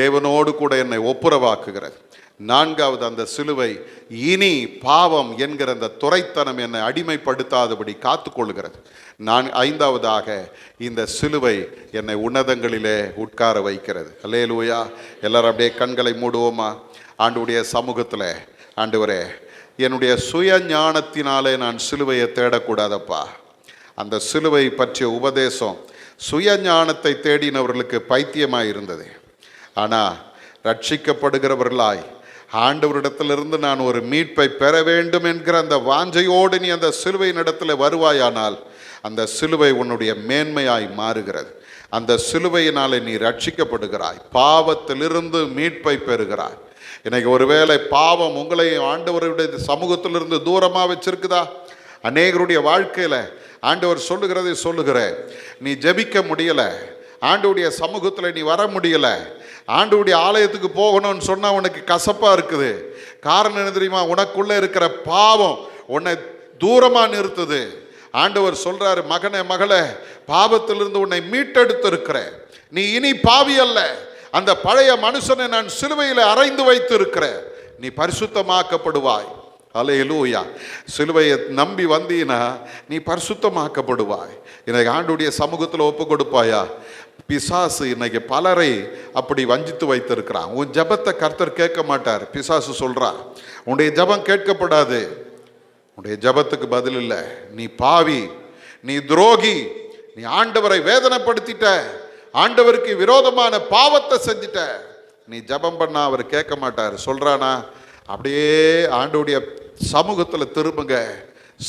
தேவனோடு கூட என்னை ஒப்புரவாக்குகிறது. 4வது, அந்த சிலுவை இனி பாவம் என்கிற அந்த துரைத்தனம் என்னை அடிமைப்படுத்தாதபடி காத்துக்கொள்கிறது. 5வதாக, இந்த சிலுவை என்னை உன்னதங்களிலே உட்கார வைக்கிறது. அல்லேலூயா. எல்லாரும் அப்படியே கண்களை மூடுவோமா? ஆண்டவருடைய சமூகத்தில், ஆண்டவரே, என்னுடைய சுய ஞானத்தினாலே நான் சிலுவையை தேடக்கூடாதப்பா. அந்த சிலுவை பற்றிய உபதேசம் சுய ஞானத்தை தேடினவர்களுக்கு பைத்தியமாய் இருந்தது. ஆனால் ரட்சிக்கப்படுகிறவர்களாய் ஆண்டவரிடத்திலிருந்து நான் ஒரு மீட்பை பெற வேண்டும் என்கிற அந்த வாஞ்சையோடு நீ அந்த சிலுவையின் இடத்துல வருவாயானால் அந்த சிலுவை உன்னுடைய மேன்மையாய் மாறுகிறது. அந்த சிலுவையினாலே நீ ரட்சிக்கப்படுகிறாய், பாவத்திலிருந்து மீட்பை பெறுகிறாய். இன்னைக்கு ஒருவேளை பாவம் உங்களை ஆண்டவருடைய சமூகத்திலிருந்து தூரமாக வச்சிருக்குதா? அநேகருடைய வாழ்க்கையில் ஆண்டவர் சொல்லுகிறேன், நீ ஜெபிக்க முடியலை, ஆண்டவருடைய சமூகத்தில் நீ வர முடியலை, ஆண்டவருடைய ஆலயத்துக்கு போகணும்னு சொன்னால் உனக்கு கசப்பாக இருக்குது. காரணம் என்ன தெரியுமா? உனக்குள்ளே இருக்கிற பாவம் உன்னை தூரமாக நிறுத்துது. ஆண்டவர் சொல்றாரு, மகனே மகளே, பாவத்திலிருந்து உன்னை மீட்டெடுத்து இருக்கிற, நீ இனி பாவி அல்ல. அந்த பழைய மனுஷனை நான் சிலுவையில் அறைந்து வைத்து இருக்கிற, நீ பரிசுத்தமாக்கப்படுவாய். அல்லேலூயா. சிலுவையை நம்பி வந்தீனா நீ பரிசுத்தமாக்கப்படுவாய். இன்னைக்கு ஆண்டவருடைய சமூகத்தில் ஒப்பு கொடுப்பாயா? பிசாசு இன்னைக்கு பலரை அப்படி வஞ்சித்து வைத்திருக்கிறான். உன் ஜபத்தை கர்த்தர் கேட்க மாட்டார். பிசாசு சொல்றான், உன்னுடைய ஜபம் கேட்கப்படாது, உன்னுடைய ஜபத்துக்கு பதில் இல்லை, நீ பாவி, நீ துரோகி, நீ ஆண்டவரை வேதனைப்படுத்திட்ட, ஆண்டவருக்கு விரோதமான பாவத்தை செஞ்சிட்ட, நீ ஜபம் பண்ணா அவர் கேட்க மாட்டார். சொல்றானா? அப்படியே ஆண்டவருடைய சமூகத்தில் திரும்புங்க.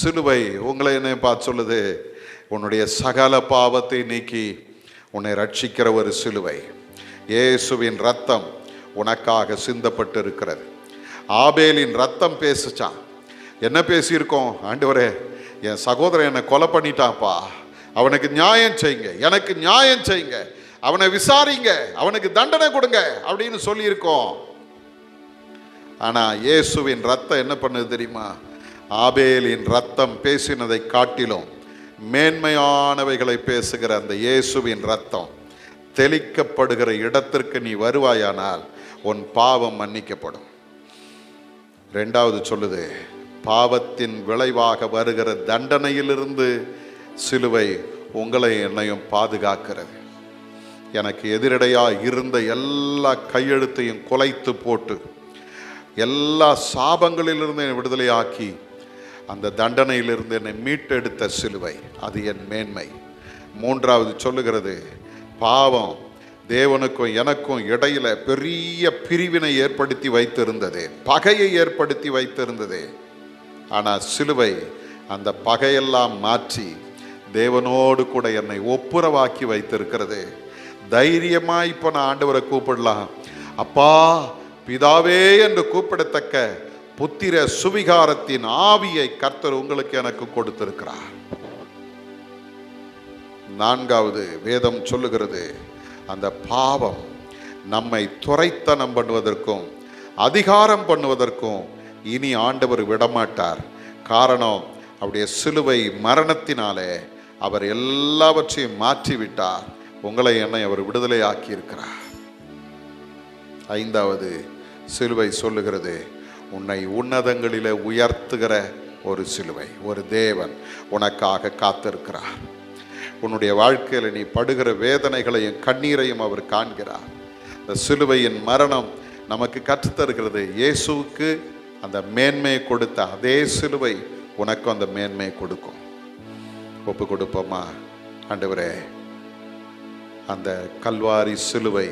சிலுவை உங்களை என்ன பார்த்து சொல்லுது, உன்னுடைய சகல பாவத்தை நீக்கி உன்னை ரட்சிக்கிற ஒரு சிலுவை. இயேசுவின் ரத்தம் உனக்காக சிந்தப்பட்டு இருக்கிறது. ஆபேலின் ரத்தம் பேசுச்சான். என்ன பேசியிருக்கோம்? ஆண்டவரே, என் சகோதரன் என்னை கொலை பண்ணிட்டான்ப்பா, அவனுக்கு நியாயம் செய்யுங்க, எனக்கு நியாயம் செய்யுங்க, அவனை விசாரிங்க, அவனுக்கு தண்டனை கொடுங்க அப்படின்னு சொல்லியிருக்கோம். ஆனால் இயேசுவின் ரத்தம் என்ன பண்ணுது தெரியுமா? ஆபேலின் ரத்தம் பேசினதை காட்டிலும் மேன்மையானவைகளை பேசுகிற அந்த இயேசுவின் ரத்தம் தெளிக்கப்படுகிற இடத்திற்கு நீ வருவாயானால் உன் பாவம் மன்னிக்கப்படும். 2வது சொல்லுது, பாவத்தின் விளைவாக வருகிற தண்டனையிலிருந்து சிலுவை உங்களை என்னையும் பாதுகாக்கிறது. எனக்கு எதிரடையாக இருந்த எல்லா கையெழுத்தையும் குலைத்து போட்டு எல்லா சாபங்களிலிருந்து என்னை விடுதலையாக்கி அந்த தண்டனையிலிருந்து என்னை மீட்டெடுத்த சிலுவை, அது என் மேன்மை. 3வது சொல்லுகிறது, பாவம் தேவனுக்கும் எனக்கும் இடையில பெரிய பிரிவினை ஏற்படுத்தி வைத்திருந்தது, பகையை ஏற்படுத்தி வைத்திருந்தது. ஆனால் சிலுவை அந்த பகையெல்லாம் மாற்றி தேவனோடு கூட என்னை ஒப்புரவாக்கி வைத்திருக்கிறது. தைரியமாய் இப்போ நான் ஆண்டவரை கூப்பிடலாம். அப்பா, பிதாவே என்று கூப்பிடத்தக்க புத்திர சுவிகாரத்தின் ஆவியை கர்த்தர் உங்களுக்கு எனக்கு கொடுத்திருக்கிறார். 4வது வேதம் சொல்லுகிறது, அந்த பாவம் நம்மை துரைத்தனம் பண்ணுவதற்கும் அதிகாரம் பண்ணுவதற்கும் இனி ஆண்டவர் விடமாட்டார். காரணம், அவருடைய சிலுவை மரணத்தினாலே அவர் எல்லாவற்றையும் மாற்றிவிட்டார். உங்களை என்னை அவர் விடுதலை ஆக்கி இருக்கிறார். 5வது சிலுவை சொல்லுகிறது, உன்னை உன்னதங்களிலே உயர்த்துகிற ஒரு சிலுவை. ஒரு தேவன் உனக்காக காத்திருக்கிறார். உன்னுடைய வாழ்க்கையில் நீ படுகிற வேதனைகளையும் கண்ணீரையும் அவர் காண்கிறார். இந்த சிலுவையின் மரணம் நமக்கு கற்றுத்தருகிறது. இயேசுவுக்கு அந்த மேன்மையை கொடுத்த அதே சிலுவை உனக்கும் அந்த மேன்மையை கொடுக்கும். ஒப்பு கொடுப்போமா? ஆண்டவரே, அந்த கல்வாரி சிலுவை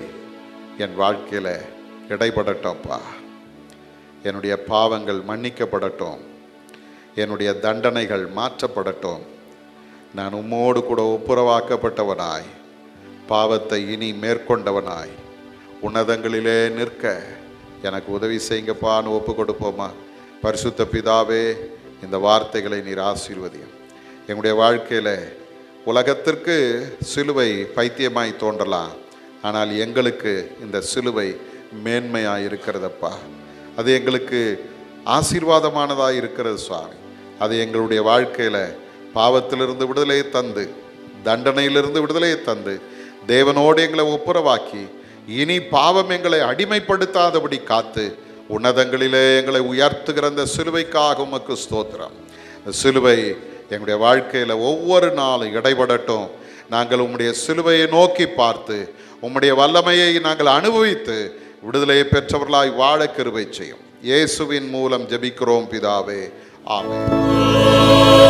என் வாழ்க்கையில் இடைப்படட்டோம்ப்பா. என்னுடைய பாவங்கள் மன்னிக்கப்படட்டும், என்னுடைய தண்டனைகள் மாற்றப்படட்டும். நான் உம்மோடு கூட ஒப்புரவாக்கப்பட்டவனாய், பாவத்தை இனி மேற்கொண்டவனாய் உன்னதங்களிலே நிற்க எனக்கு உதவி செய்யுங்கப்பான்னு ஒப்பு கொடுப்போமா? பரிசுத்த பிதாவே, இந்த வார்த்தைகளை நீர் ஆசீர்வதியும். எங்களுடைய வாழ்க்கையில் உலகத்திற்கு சிலுவை பைத்தியமாய் தோன்றலாம், ஆனால் எங்களுக்கு இந்த சிலுவை மேன்மையாக இருக்கிறதப்பா. அது எங்களுக்கு ஆசீர்வாதமானதாக இருக்கிறது சுவாமி. அது எங்களுடைய வாழ்க்கையில் பாவத்திலிருந்து விடுதலையை தந்து, தண்டனையிலிருந்து விடுதலையை தந்து, தேவனோடு எங்களை ஒப்புரவாக்கி, இனி பாவம் எங்களை அடிமைப்படுத்தாதபடி காத்து உன்னதங்களிலே எங்களை உயர்த்துகிற அந்த சிலுவைக்காக உமக்கு ஸ்தோத்திரம். சிலுவை எங்களுடைய வாழ்க்கையில் ஒவ்வொரு நாளும் இடைபடட்டும். நாங்கள் உம்முடைய சிலுவையை நோக்கி பார்த்து உம்முடைய வல்லமையை நாங்கள் அனுபவித்து விடுதலையை பெற்றவர்களாய் வாழ கிருபை செய்யும். இயேசுவின் மூலம் ஜெபிக்கிறோம் பிதாவே, ஆமென்.